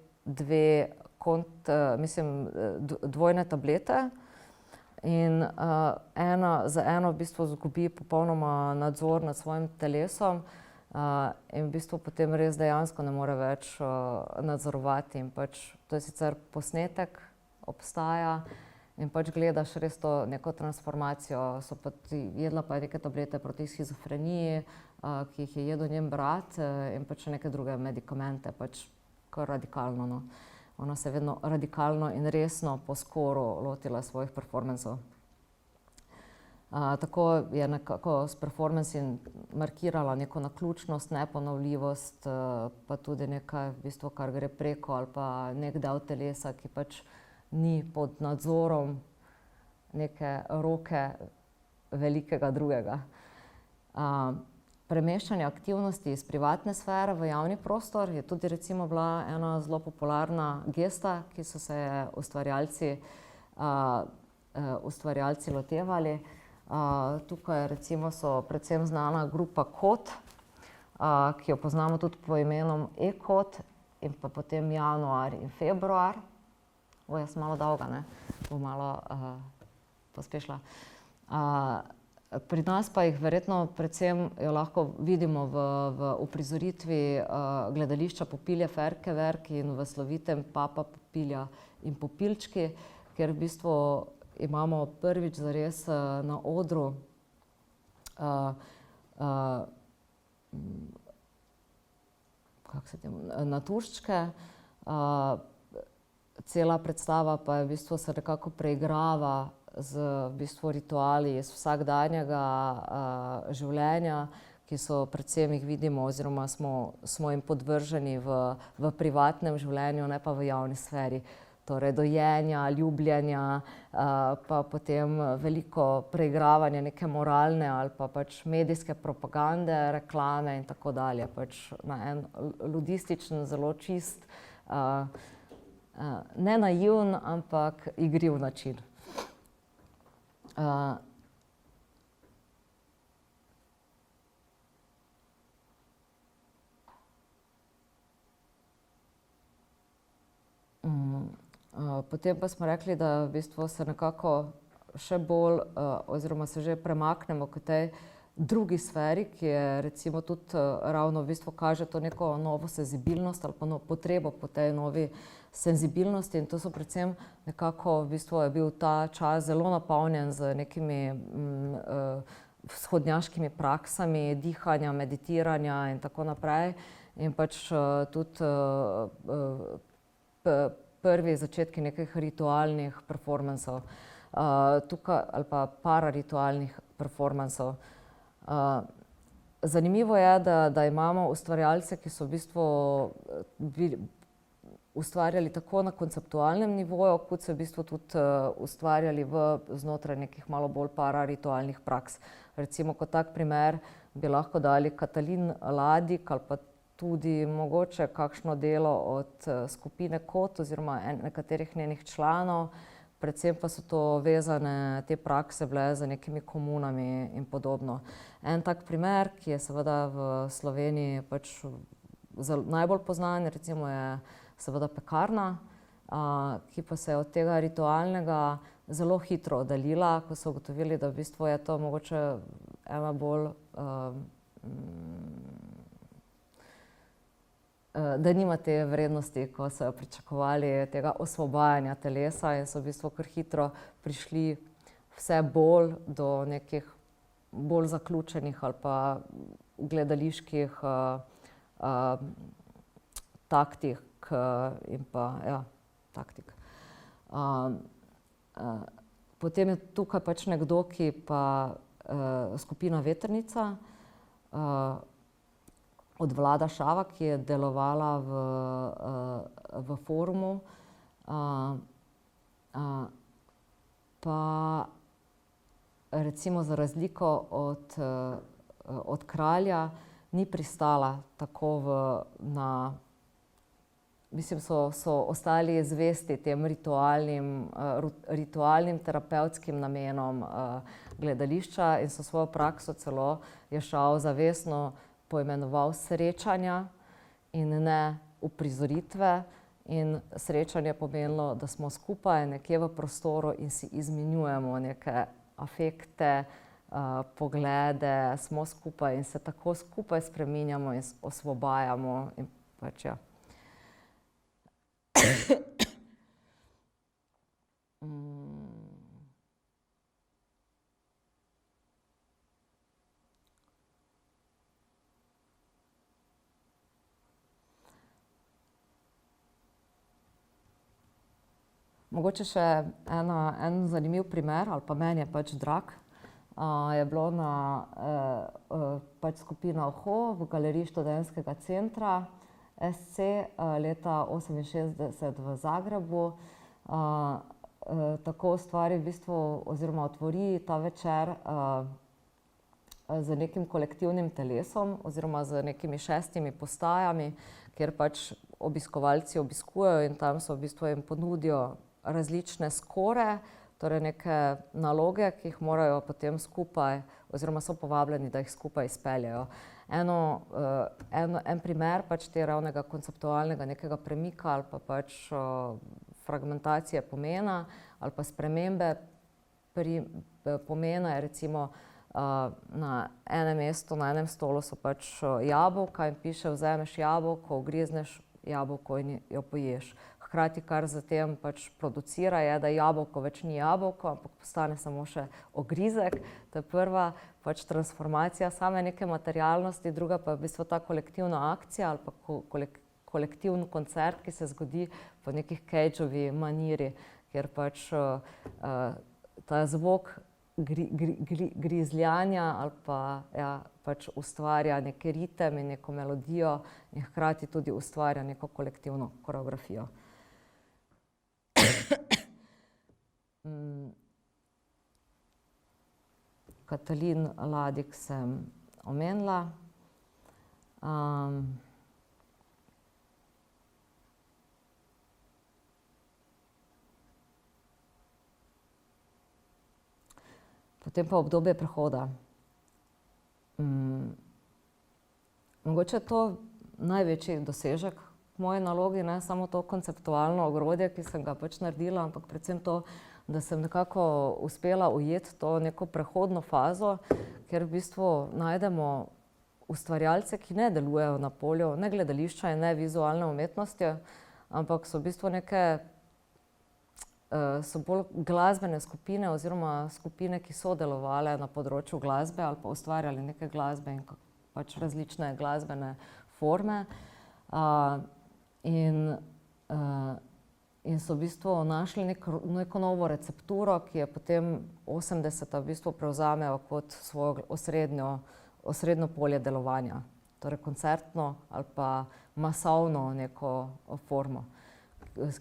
Speaker 1: dvojne tablete in za eno v bistvu izgubi popolnoma nadzor nad svojim telesom in v bistvu potem res dejansko ne more več nadzorovati in pač to je sicer posnetek, obstaja in pač gledaš res to neko transformacijo, jedla pa je neke tablete proti shizofreniji, ki jih je jedel njen brat in pač neke druge medikamente, pač kar radikalno, no. Ona se je vedno radikalno in resno po skoru lotila svojih performansov. Tako je nekako s performansi markirala neko naključnost, neponovljivost, pa tudi nekaj, v bistvu, kar gre preko ali pa nek del telesa, ki pač ni pod nadzorom neke roke velikega drugega. Premeščanje aktivnosti iz privatne sfere v javni prostor je tudi recimo bila ena zelo popularna gesta, ki so se ustvarjalci lotevali. Tukaj recimo so predvsem znana grupa Kot, ki jo poznamo tudi po imenu E-Kot in pa potem Januar in Februar. Jaz sem malo dolga, ne? Bom malo pospešila. Pri nas pa jih verjetno predvsem jo lahko vidimo v uprizoritvi gledališča Popilje Ferkeverk in v slovitem Papa Popilja in Popilčki, kjer v bistvu imamo prvič zares na odru naturščke. Cela predstava pa je v bistvu se nekako preigrava z v bistvu rituali iz vsakdanjega življenja, ki so predvsem jih vidimo oziroma smo jim podvrženi v privatnem življenju, ne pa v javni sferi. Torej dojenja, ljubljenja, pa potem veliko preigravanja neke moralne ali pa pač medijske propagande, reklame in tako dalje. Pač na en ludističen, zelo čist, ne naivn, ampak igriv način. Potem pa smo rekli, da v bistvu se nekako še bolj oziroma se že premaknemo k tej drugi sferi, ki je recimo tudi ravno v bistvu kaže to neko novo senzibilnost ali pa potrebo po tej novi senzibilnosti, in to so predvsem nekako v bistvu je bil ta čas zelo napolnjen z nekimi vzhodnjaškimi praksami, dihanja, meditiranja in tako naprej. In pač tudi prvi začetki nekih ritualnih performansov, tukaj ali pa pararitualnih performansov. Zanimivo je, da imamo ustvarjalce, ki so v bistvu ustvarjali tako na konceptualnem nivoju, kot so v bistvu tudi ustvarjali znotraj nekih malo bolj pararitualnih praks. Recimo kot tak primer bi lahko dali Katalin Ladik ali pa tudi mogoče kakšno delo od skupine Kot oziroma nekaterih njenih članov, predvsem pa so to vezane te prakse bile z nekimi komunami in podobno. En tak primer, ki je seveda v Sloveniji pač najbolj poznan, recimo je seveda Pekarna, ki pa se je od tega ritualnega zelo hitro oddaljila, ko so ugotovili, da v bistvu je to mogoče ena bolj da nima te vrednosti, ko so jo pričakovali, tega osvobajanja telesa, in so v bistvu kar hitro prišli vse bolj do nekih bolj zaključenih ali pa gledaliških taktik in pa, ja, taktik. Potem je tukaj pač nekdo, ki pa skupina Vetrnica, od Vlada Šava, ki je delovala v Forumu, pa recimo za razliko od Kralja ni pristala tako mislim, so ostali zvesti tem ritualnim terapevtskim namenom gledališča in so svojo prakso celo Ješav zavestno poimenoval srečanja in ne uprizoritve. In srečanje pomenilo, da smo skupaj nekje v prostoru in si izmenjujemo neke afekte, poglede, smo skupaj in se tako skupaj spreminjamo in osvobajamo in pač ja. Mogoče še en zanimiv primer, ali pa meni je pač drag, je bilo na pač skupina Oho v Galeriji študentskega centra SC leta 1968 v Zagrebu. Tako ustvari v bistvu oziroma otvori ta večer z nekim kolektivnim telesom oziroma z nekimi 6 postajami, kjer pač obiskovalci obiskujejo in tam so v bistvu jim ponudijo različne skore, torej neke naloge, ki jih morajo potem skupaj oziroma so povabljeni, da jih skupaj izpeljejo. En primer pač te ravnega konceptualnega nekega premika ali pa pač fragmentacije pomena ali pa spremembe pomena je recimo na enem mestu, na enem stolu so pač jabolka in piše: vzameš jabolko, ugrizneš jabolko in jo poješ. hkrati kar zatem pač producira, je, da jabolko več ni jabolko, ampak postane samo še ogrizek. To je prva pač transformacija same neke materialnosti, druga pa je v bistvu ta kolektivna akcija ali pa kolektivni koncert, ki se zgodi po nekih Cageovi maniri, kjer pač ta zvok grizljanja ali pa pač ustvarja neki ritem in neko melodijo in hkrati tudi ustvarja neko kolektivno koreografijo. Katalin Ladik sem omenila. Potem pa obdobje prehoda. Mogoče je to največji dosežek v moji nalogi, ne samo to konceptualno ogrodje, ki sem ga pač naredila, ampak predvsem to, da sem nekako uspela ujeti to neko prehodno fazo, kjer v bistvu najdemo ustvarjalce, ki ne delujejo na polju ne gledališča in ne vizualne umetnosti, ampak so v bistvu so bolj glasbene skupine oziroma skupine, ki so delovale na področju glasbe ali pa ustvarjali neke glasbe in pač različne glasbene forme. In so v bistvu našli neko novo recepturo, ki je potem 80. v bistvu prevzamejo kot svojo osrednjo polje delovanja. Torej koncertno ali pa masovno neko formo,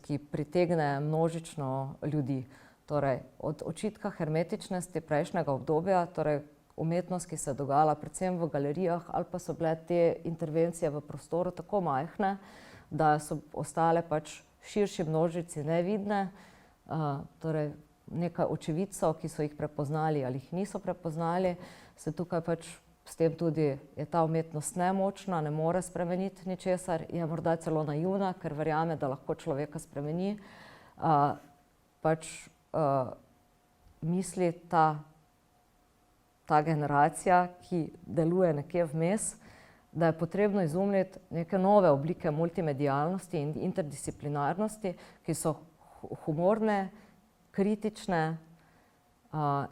Speaker 1: ki pritegne množično ljudi. Torej, od očitka hermetičnosti prejšnjega obdobja, torej umetnost, ki se je dogajala predvsem v galerijah, ali pa so bile te intervencije v prostoru tako majhne, da so ostale pač širši množici nevidne, torej nekaj očividcev, ki so jih prepoznali ali jih niso prepoznali, se tukaj pač s tem tudi je ta umetnost nemočna, ne more spremeniti ničesar, je morda celo naivna, ker verjame, da lahko človeka spremeni. Pač misli ta generacija, ki deluje nekje vmes, da je potrebno izumiti neke nove oblike multimedialnosti in interdisciplinarnosti, ki so humorne, kritične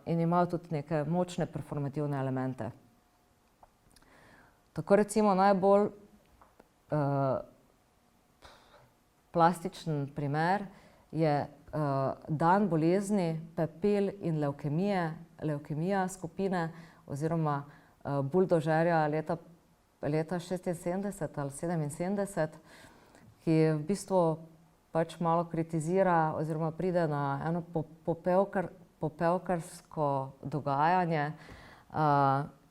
Speaker 1: in imajo tudi neke močne performativne elemente. Tako recimo najbolj plastičen primer je Dan bolezni, pepel in levkemija skupine oziroma Buldožerja leta 76 ali 77, ki v bistvu pač malo kritizira oziroma pride na eno popevkarsko dogajanje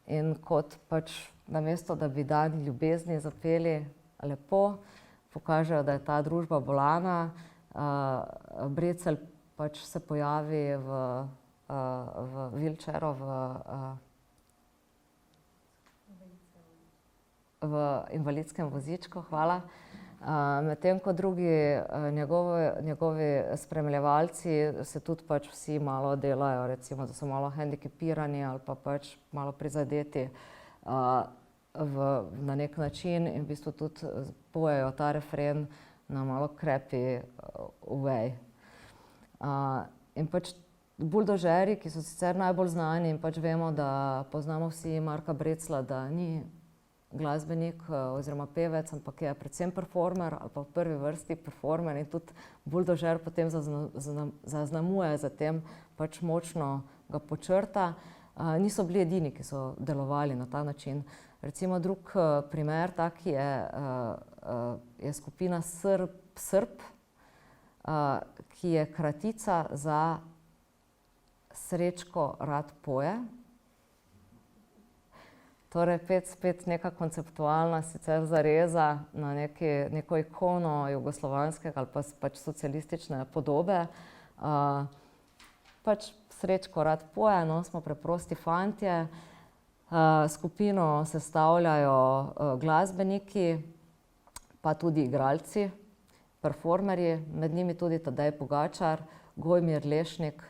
Speaker 1: in kot pač namesto, da bi Dan ljubezni zapeli lepo, pokažejo, da je ta družba bolana. Brecelj pač se pojavi v wheelchairu, v invalidskem vozičku, hvala. Medtem ko drugi njegovi spremljevalci se tudi pač vsi malo delajo, recimo, da so malo hendikepirani ali pa pač malo prizadeti na nek način in v bistvu tudi pojejo ta refren na malo crappy way. In pač Buldožerji, ki so sicer najbolj znani in pač vemo, da poznamo vsi Marka Breclja, da ni glasbenik oziroma pevec, ampak je predvsem performer ali pa v prvi vrsti performer in tudi Buldožer potem zaznamuje za tem, pač močno ga počrta. Niso bili edini, ki so delovali na ta način. Recimo drug primer tak je skupina Srp, ki je kratica za Srečko rad poje. Torej spet neka konceptualna sicer zareza na neko ikono jugoslovanskega ali pa pač socialistične podobe. Pač Srečko rad poje, no, smo preprosti fantje. Skupino sestavljajo glasbeniki, pa tudi igralci, performerji, med njimi tudi Tadej Pogačar, Gojmir Lešnik,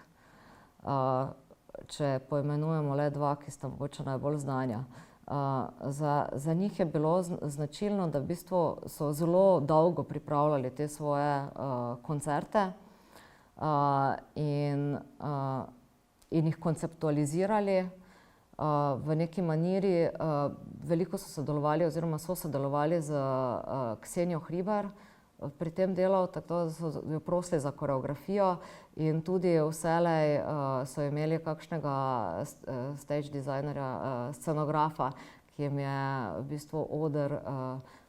Speaker 1: če poimenujemo le dva, ki sta mogoče najbolj znanja. Za njih je bilo značilno, da v bistvu so zelo dolgo pripravljali te svoje koncerte in jih konceptualizirali v neki maniri. Veliko so sodelovali oziroma so sodelovali z Ksenijo Hribar pri tem delu, tako da so jo prosili za koreografijo in tudi vselej so imeli kakšnega stage designerja, scenografa, ki jim je v bistvu oder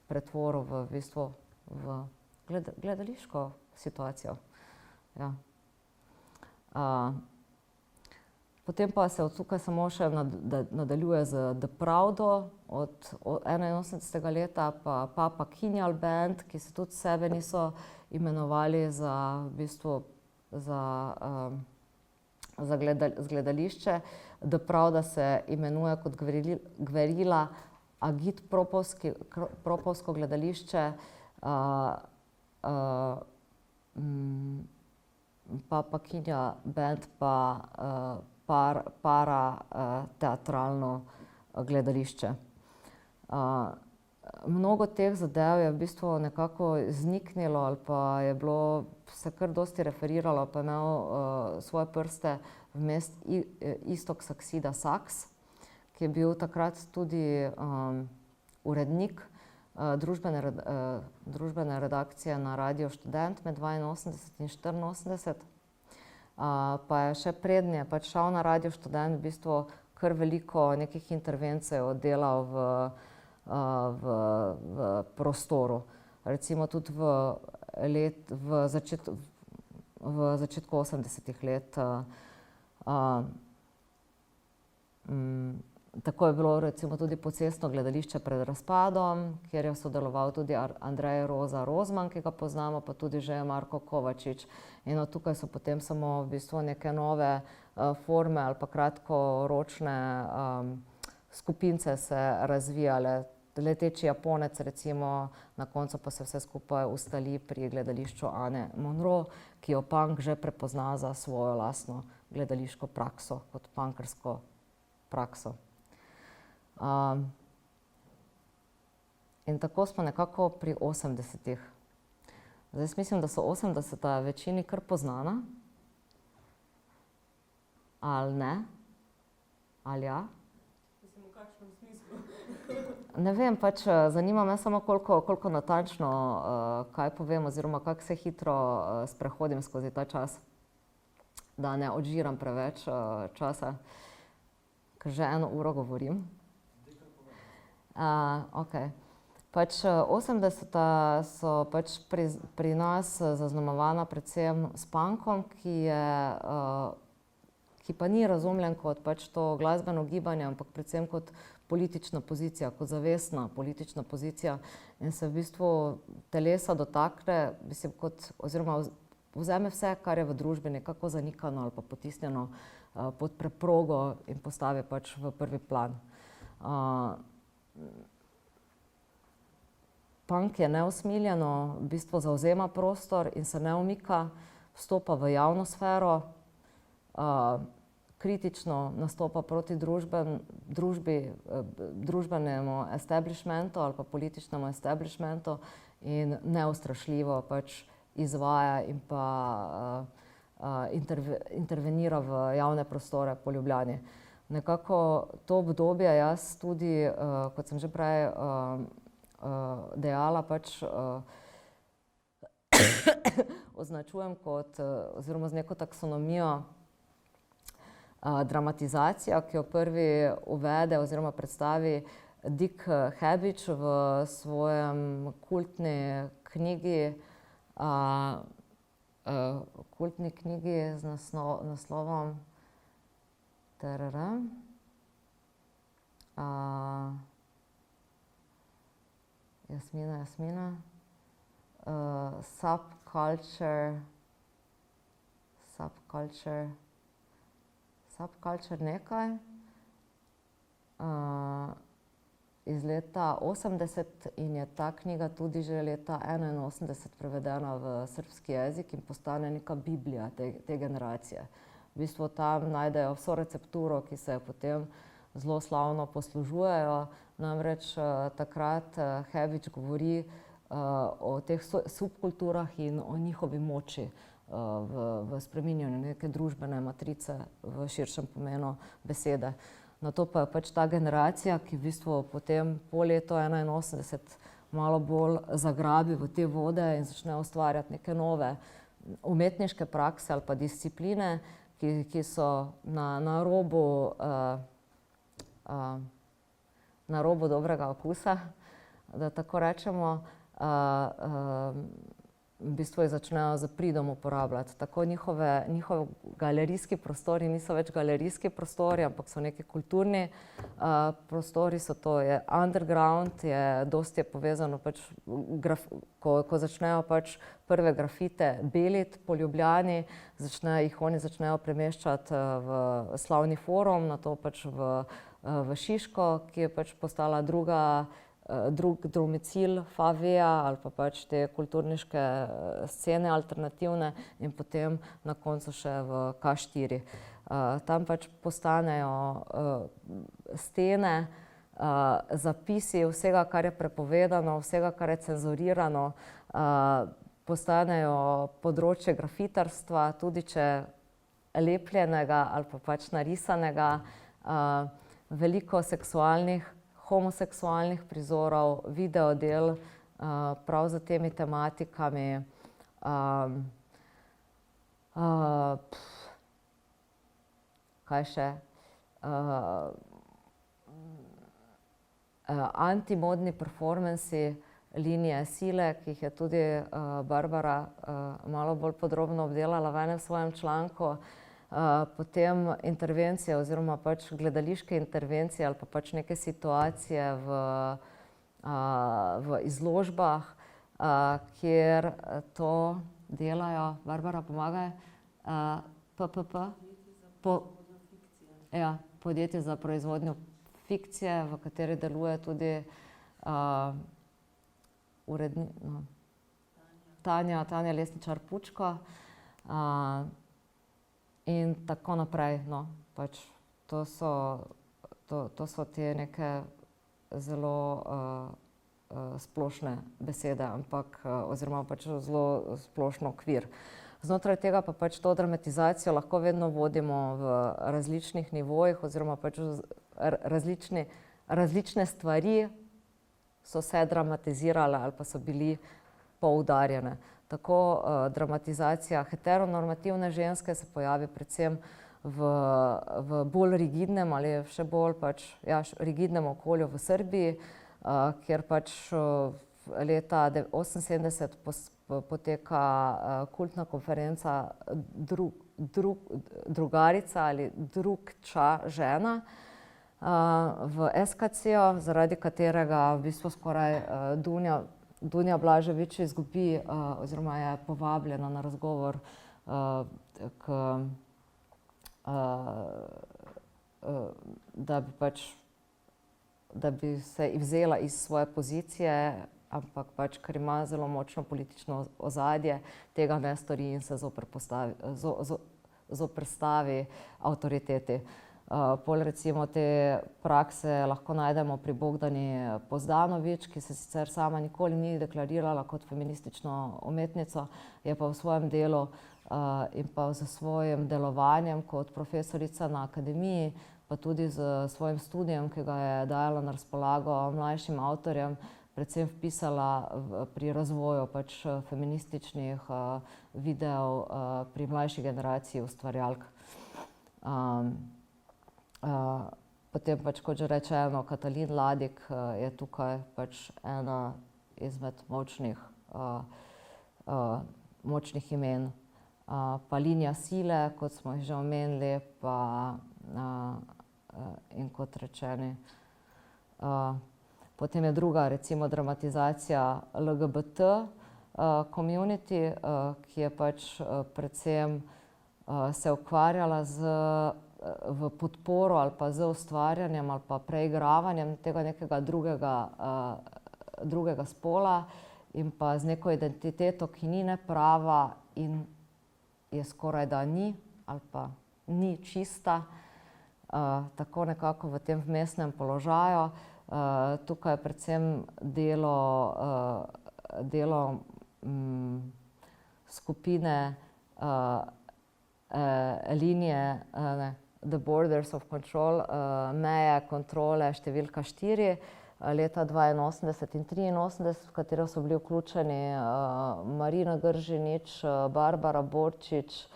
Speaker 1: pretvoril v bistvu v gledališko situacijo. Ja. Potem pa se od tukaj samo še nadaljuje z The Proudo od 81. leta, pa Papa Kinjal Band, ki se tudi sebe niso imenovali za v bistvu za gledališče. The Prouda se imenuje kot Gverila Agit Propovsko gledališče, Papa Kinjal Band pa para teatralno gledališče. Mnogo teh zadev je v bistvu nekako izniknilo ali pa je bilo se kar dosti referiralo, pa je imel svoje prste vmes Iztok Saksida Saks, ki je bil takrat tudi urednik družbene redakcije na Radiu Študent med 82 in 84. Pa je še prednje šel na Radio Študent v bistvu kar veliko nekih intervencij oddelal v prostoru. Recimo tudi v začetku 80. let. Tako je bilo recimo tudi Pocestno gledališče pred razpadom, kjer je sodeloval tudi Andrej Roza Rozman, ki ga poznamo, pa tudi že Marko Kovačič. In od tukaj so potem samo v bistvu neke nove forme ali pa kratkoročne skupince se razvijale. Leteči Japonec recimo, na koncu pa se vse skupaj ustali pri gledališču Ane Monro, ki jo punk že prepozna za svojo lastno gledališko prakso, kot punkersko prakso. In tako smo nekako pri 80-ih. Zdaj mislim, da so 80-ta večini kar poznana. Ali ne? Ali ja?
Speaker 2: Mislim, v kakšnem smislu?
Speaker 1: Ne vem, zanima me samo koliko natančno kaj povem oziroma kako se hitro sprehodim skozi ta čas, da ne odžiram preveč časa, ker že 1 uro govorim. Okej. 80-ta so pri nas zaznamovana predvsem s punkom, ki pa ni razumljen kot to glasbeno gibanje, ampak predvsem kot politična pozicija, kot zavestna politična pozicija in se v bistvu telesa dotakne, mislim, oziroma vzame vse, kar je v družbi nekako zanikano ali pa potisnjeno pod preprogo in postavi v prvi plan. Punk je neusmiljeno, v bistvu zavzema prostor in se ne umika, vstopa v javno sfero, kritično nastopa proti družbenemu establishmentu ali pa političnemu establishmentu in neustrašljivo izvaja in pa intervenira v javne prostore po Ljubljani. Nekako to obdobje jaz tudi, kot sem že prej dejala, označujem kot oziroma z neko taksonomijo dramatizacija, ki jo prvi uvede oziroma predstavi Dick Habich v svojem kultni knjigi z naslovom Jasmina, Subculture nekaj, iz leta 80 in je ta knjiga tudi že leta 81 prevedena v srbski jezik in postane neka biblija te generacije. V bistvu tam najdejo vso recepturo, ki se je potem zelo slavno poslužujejo. Namreč takrat Habič govori o teh subkulturah in o njihovi moči v spreminjanju neke družbene matrice v širšem pomenu besede. Nato pa je pač ta generacija, ki v bistvu potem po letu 81 malo bolj zagrabi v te vode in začne ustvarjati neke nove umetniške prakse ali pa discipline, ki so na robu dobrega okusa, da tako rečemo, v bistvu jih začnejo z pridom uporabljati. Tako njihovi galerijski prostori niso več galerijski prostori, ampak so neki kulturni prostori, je underground, dosti je povezano pač, ko začnejo pač prve grafite beliti po Ljubljani, oni začnejo premeščati v Slavni forum, nato pač v Šiško, ki je pač postala drug domicil FAV-ja ali pa pač te kulturniške scene alternativne in potem na koncu še v K4. Tam pač postanejo stene, zapisi vsega, kar je prepovedano, vsega, kar je cenzurirano, postanejo področje grafitarstva, tudi če lepljenega ali pa pač narisanega, veliko homoseksualnih prizorov, videodel prav za temi tematikami. Kaj še? Antimodni performansi, linije sile, ki jih je tudi Barbara malo bolj podrobno obdelala v enem svojem članku. Potem intervencije oziroma pač gledališke intervencije ali pa pač neke situacije v izložbah, kjer to delajo, Barbara, pomagaj, PPP? Podjetje za proizvodnjo fikcije, v kateri deluje tudi Tanja Lesničar Pučko. In tako naprej, no, pač to so te neke zelo splošne besede, oziroma pač zelo splošno okvir. Znotraj tega pa pač to dramatizacijo lahko vedno vodimo v različnih nivojih oziroma pač različne stvari so se dramatizirale ali pa so bili poudarjene. Tako dramatizacija heteronormativne ženske se pojavi predvsem v bolj rigidnem ali še bolj pač, rigidnem okolju v Srbiji, kjer pač leta 1978 poteka kultna konferenca Drugarica ali Drugča žena v SKC-ju, zaradi katerega v bistvu skoraj Dunja Blažević izgubi oziroma je povabljena na razgovor, da bi se vzela iz svoje pozicije, ampak pač, ker ima zelo močno politično ozadje, tega ne stori in se zoperstavi avtoriteti. Pol recimo te prakse lahko najdemo pri Bogdani Pozdanović, ki se sicer sama nikoli ni deklarirala kot feministično umetnico, je pa v svojem delu in pa s svojim delovanjem kot profesorica na akademiji, pa tudi s svojim študijem, ki ga je dajala na razpolago mlajšim avtorjem, predvsem vpisala pri razvoju pač feminističnih videov pri mlajši generaciji ustvarjalk. Potem pač, kot že rečeno, Katalin Ladik je tukaj pač ena izmed močnih imen. Pa linija sile, kot smo jih že omenili, in kot rečeni. Potem je druga recimo dramatizacija LGBT community, ki je pač predvsem se ukvarjala v podporo ali pa z ustvarjanjem ali pa preigravanjem tega nekega drugega spola in pa z neko identiteto, ki ni neprava in je skoraj da ni ali pa ni čista. tako nekako v tem vmesnem položaju. Tukaj je predvsem delo skupine linije The Borders of Control, meje kontrole številka 4, leta 82 in 83, v katero so bili vključeni Marina Gržinič, Barbara Borčič,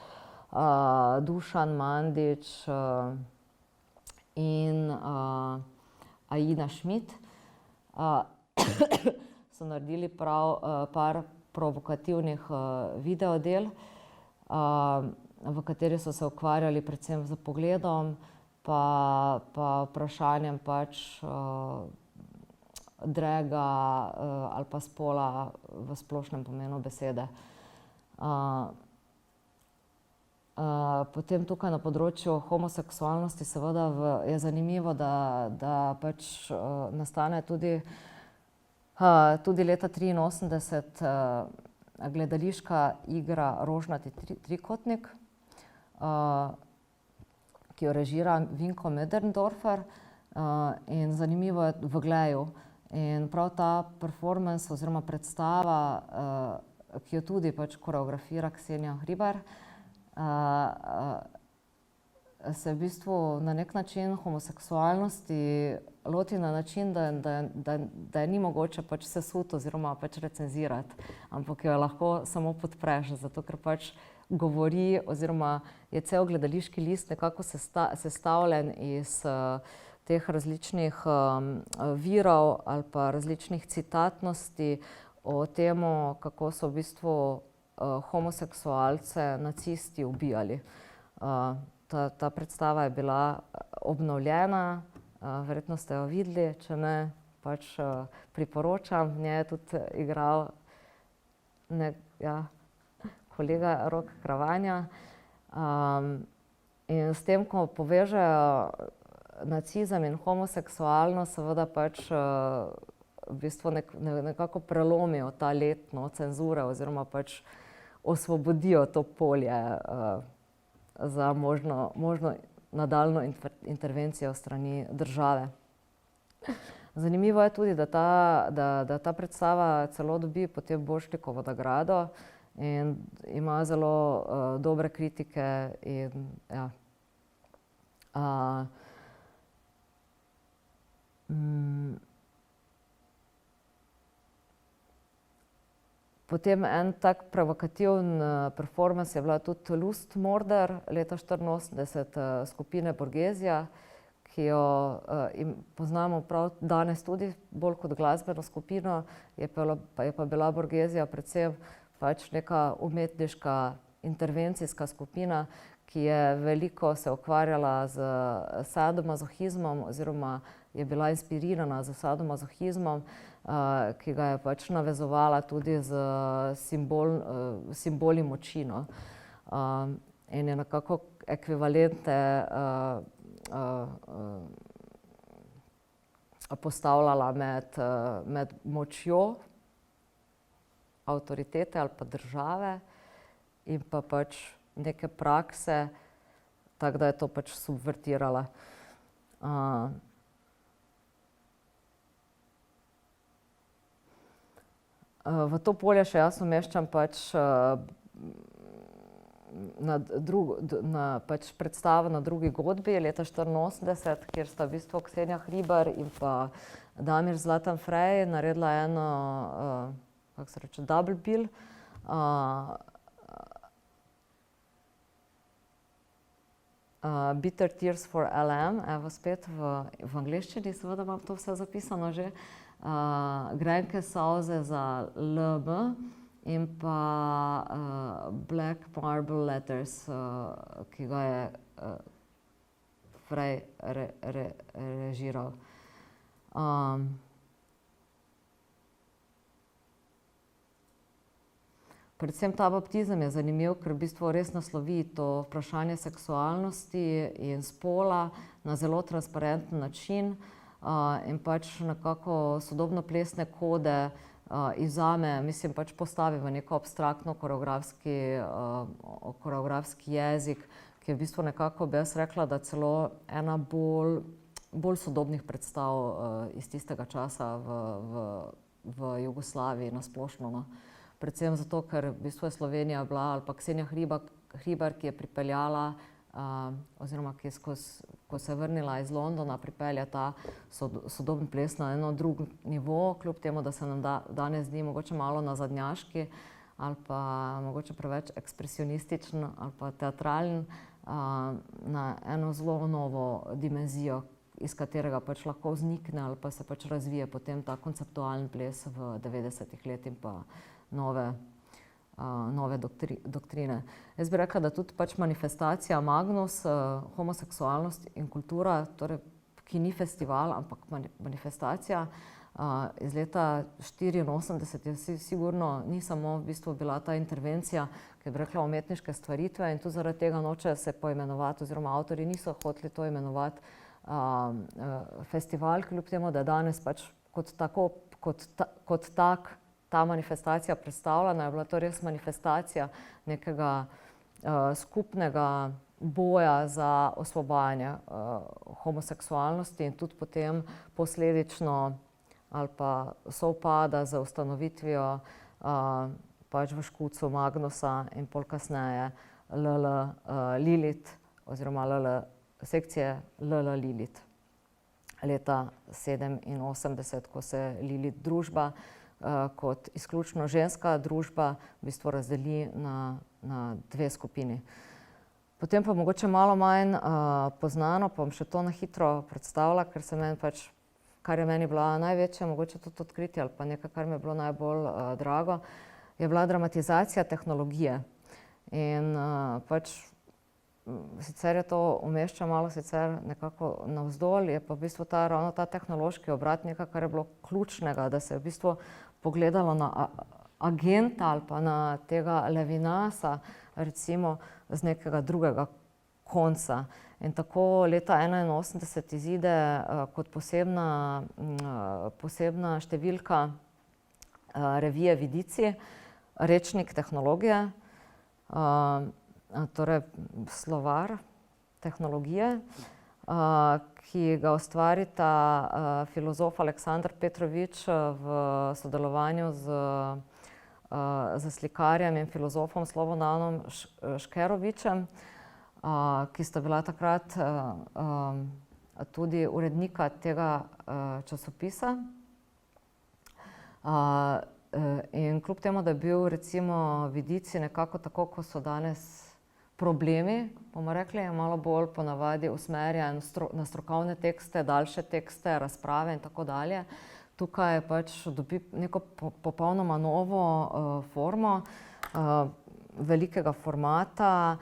Speaker 1: Dušan Mandić in Aida Schmidt. So naredili par provokativnih videodel, v kateri so se ukvarjali predvsem z pogledom, pa vprašanjem draga ali pa spola v splošnem pomenu besede. Potem tukaj na področju homoseksualnosti seveda je zanimivo, da nastane tudi leta 1983 gledališka igra Rožnati trikotnik, ki jo režira Vinko Möderndorfer, in zanimivo je v Gleju. In prav ta performance oziroma predstava, ki jo tudi koreografira Ksenija Hribar, se v bistvu na nek način homoseksualnosti loti na način, da je ni mogoče sesuti oziroma recenzirati, ampak jo lahko samo podpreš, zato ker govori oziroma je cel gledališki list nekako sestavljen iz teh različnih virov ali pa različnih citatnosti o tem, kako so v bistvu homoseksualce nacisti ubijali. Ta predstava je bila obnovljena, verjetno ste jo videli, če ne, priporočam. V njej je tudi igral kolega Rok Kravanja. In s tem, ko povežejo nacizem in homoseksualnost, seveda v bistvu nekako prelomijo ta led cenzure oziroma osvobodijo to polje za možno nadaljnjo intervencijo strani države. Zanimivo je tudi, da ta predstava celo dobi potem Borštnikovo nagrado in ima zelo dobre kritike in ja. Potem en tak provokativen performance je bila tudi Lustmorder leta 1984 skupine Borgesija, ki jo poznamo prav danes tudi bolj kot glasbeno skupino, je pa bila Borgesija predvsem neka umetniška intervencijska skupina, ki je veliko se ukvarjala z sadomazohizmom oziroma je bila inspirirana z sadomazohizmom, ki ga je navezovala tudi z simboli moči. In je nekako ekvivalente postavljala med močjo avtoritete ali pa države in pa neke prakse, tako da je to subvertirala. V to polje še jaz umeščam predstavo Na drugi godbi leta 1984, kjer sta v bistvu Ksenija Hribar in pa Damir Zlatan-Frey naredila eno, kako se reče, double bill. Bitter Tears for LM, evo spet v angleščini, seveda imam to vse zapisano že. Grenke solze za LM in pa Black Marble Letters, ki ga je Frey režiral. Predvsem ta baptizem je zanimiv, ker v bistvu res naslovi to vprašanje seksualnosti in spola na zelo transparenten način in nekako sodobno plesne kode izvzame, mislim, postavi v neko abstraktno koreografski jezik, ki je v bistvu nekako, bi jaz rekla, da celo ena bolj sodobnih predstav iz tistega časa v Jugoslaviji na splošno. No. Predvsem zato, ker v bistvu je Slovenija bila, ali pa Ksenija Hribar, ki je pripeljala, oziroma ki je ko se je vrnila iz Londona, pripelje ta sodobni ples na eno drug nivo, kljub temu, da se nam danes zdi mogoče malo nazadnjaški ali pa mogoče preveč ekspresionističen ali pa teatralen, na eno zelo novo dimenzijo, iz katerega pač lahko vznikne ali pa se pač razvije potem ta konceptualni ples v 90-ih letih in pa nove doktrine. Jaz bi rekla, da tudi pač manifestacija Magnus, homoseksualnost in kultura, torej, ki ni festival, ampak manifestacija iz leta 1984 je sigurno ni samo v bistvu bila ta intervencija, ki bi rekla umetniške stvaritve in tudi zaradi tega noče se poimenovati oziroma avtorji niso hoteli to imenovati festival, kljub temu, da je danes pač kot tak ta manifestacija predstavljena, je bila to res manifestacija nekega skupnega boja za osvobajanje homoseksualnosti in tudi potem posledično ali pa sovpada z ustanovitvijo pač v Škucu Magnusa in pol kasneje Lilith oziroma sekcije Lilith leta 1987, ko se Lilith družba kot izključno ženska družba v bistvu razdeli na dve skupini. Potem pa mogoče malo manj poznano, pa bom še to na hitro predstavila, ker se meni pač, kar je meni bila največje, mogoče tudi odkritje ali pa nekaj, kar mi je bilo najbolj drago, je bila dramatizacija tehnologije. In pač sicer je to umešča malo sicer nekako navzdol, je pa v bistvu ravno ta tehnološki obrat nekaj, kar je bilo ključnega, da se je v bistvu pogledalo na agenta ali pa na tega Levinasa, recimo z nekega drugega konca. In tako leta 1981 izide kot posebna številka revije Vidici, rečnik tehnologije, torej slovar tehnologije, ki ga ustvarita filozof Aleksandar Petrovič v sodelovanju z slikarjem in filozofom Slobodanom Škerovičem, ki sta bila takrat tudi urednika tega časopisa. In kljub temu, da je bil recimo Vidici nekako tako, ko so danes problemi, bomo rekli, malo bolj ponavadi usmerjen na strokovne tekste, daljše tekste, razprave in tako dalje. Tukaj pač dobi neko popolnoma novo formo, velikega formata,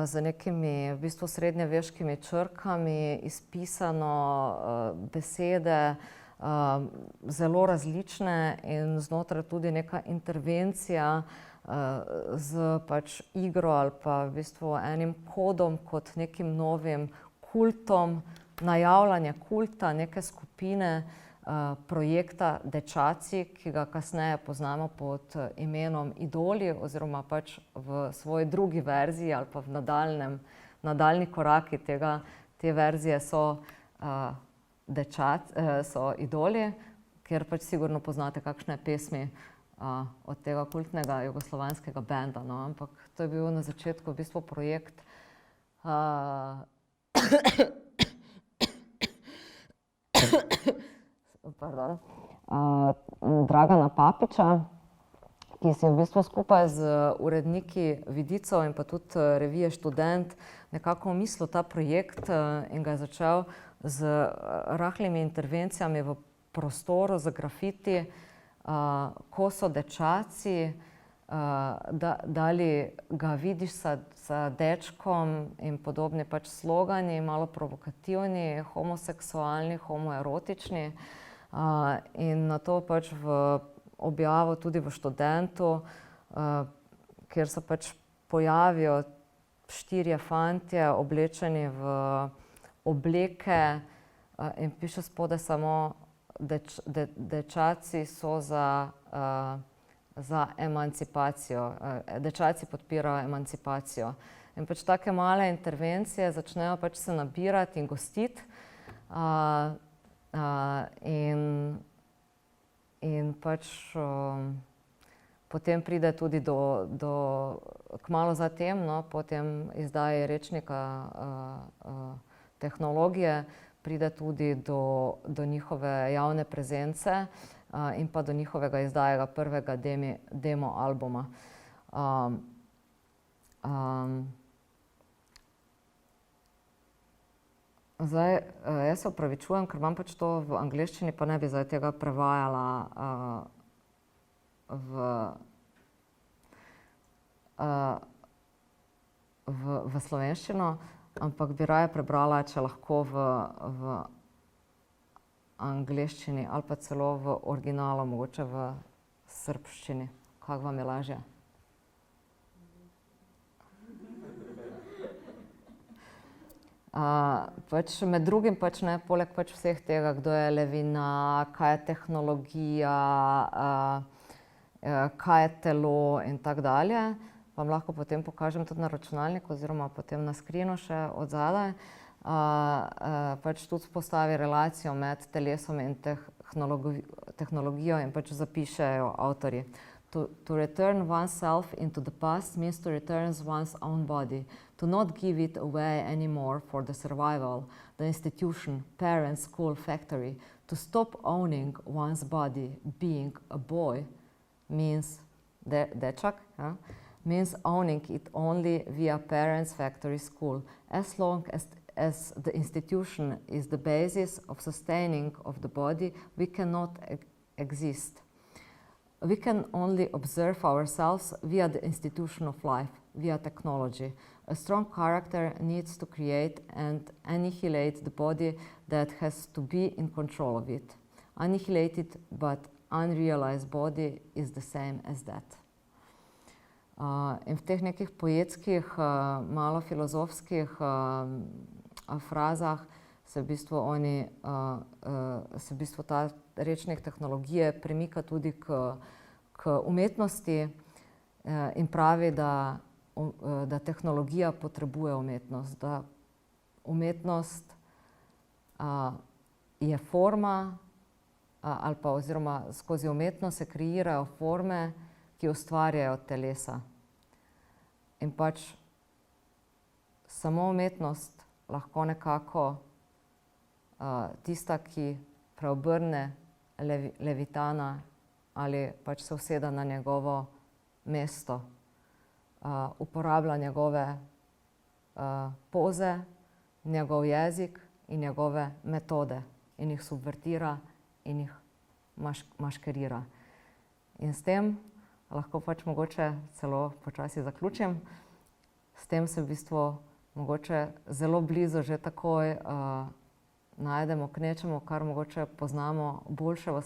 Speaker 1: z nekimi v bistvu srednjeveškimi črkami, izpisano besede, zelo različne in znotraj tudi neka intervencija z pač igro ali pa v bistvu enim kodom kot nekim novim kultom, najavljanje kulta neke skupine projekta Dečaci, ki ga kasneje poznamo pod imenom Idoli oziroma pač v svoji drugi verziji ali pa v nadaljni koraki te verzije so Idoli, kjer pač sigurno poznate kakšne pesmi od tega kultnega jugoslovanskega benda, no, ampak to je bil na začetku v bistvu projekt Dragana Papiča, ki si v bistvu skupaj z uredniki Vidico in pa tudi revije Študent nekako omislil ta projekt in ga je začel z rahlimi intervencijami v prostoru, z grafiti, ko so dečaci, dali ga vidiš sa dečkom in podobni pač slogani, malo provokativni, homoseksualni, homoerotični. In na to pač v objavo tudi v Študentu, kjer se pač pojavijo 4 fantje oblečeni v obleke in piše spodaj samo dečaci so za emancipacijo, dečaci podpirajo emancipacijo. In pač take male intervencije začnejo pač se nabirati in gostiti. In pač potem pride tudi kmalu za tem, no, potem izdaji rečnika tehnologije, pride tudi do njihove javne prezence in pa do njihovega izdajega prvega demo albuma. Zdaj, jaz se opravičujem, ker imam pač to v angleščini, pa ne bi zdaj tega prevajala v slovenščino, ampak bi raje prebrala, če lahko v angleščini ali pa celo v originalu, mogoče v srbščini. Kako vam je lažje? Pač med drugim pač ne, poleg pač vseh tega, kdo je Levinas, kaj je tehnologija, kaj je telo in tako dalje, vam lahko potem pokažem tudi na računalniku oziroma potem na screenu še od zadaj. Pač tudi postavi relacijo med telesom in tehnologijo in pač zapišejo avtorji. To return oneself into the past means to return one's own body, to not give it away anymore for the survival, the institution, parents, school, factory. To stop owning one's body, being a boy, means dečak, means owning it only via parents, factory, school. As long as the institution is the basis of sustaining of the body, we cannot exist. We can only observe ourselves via the institution of life, via technology. A strong character needs to create and annihilate the body that has to be in control of it. Annihilated but unrealized body is the same as that. In v teh nekih poetskih, malo filozofskih frazah se v bistvu ta rečnik tehnologije premika tudi k umetnosti in pravi, da tehnologija potrebuje umetnost, da umetnost je forma ali pa oziroma skozi umetnost se kreirajo forme, ki ustvarjajo telesa. In pač samo umetnost lahko nekako tista, ki preobrne Levitana ali pač se usede na njegovo mesto, uporablja njegove poze, njegov jezik in njegove metode in jih subvertira in jih maškerira. In s tem lahko pač mogoče celo počasi zaključim. S tem se v bistvu mogoče zelo blizu že takoj najdemo k nečemu, kar mogoče poznamo boljše v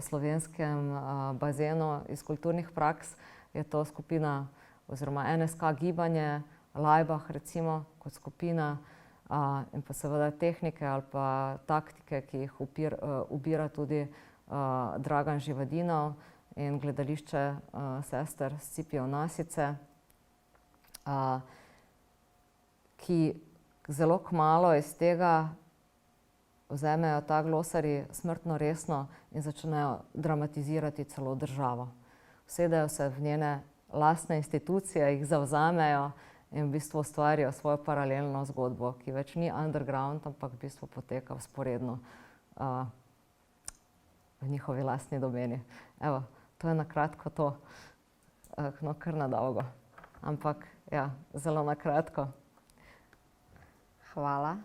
Speaker 1: slovenskem bazenu iz kulturnih praks. Je to skupina oziroma NSK gibanje, Laibach recimo kot skupina in pa seveda tehnike ali pa taktike, ki jih ubira tudi Dragan Živadinov in gledališče sester Scipion Nasice, ki zelo kmalu iz tega vzamejo ta glosarji smrtno resno in začnejo dramatizirati celo državo. Usedejo se v njene lastne institucije, jih zavzamejo in v bistvu ustvarijo svojo paralelno zgodbo, ki več ni underground, ampak v bistvu poteka vzporedno v njihovi lastni domeni. Evo, to je na kratko to, no kar na dolgo, ampak ja, zelo na kratko. Hvala.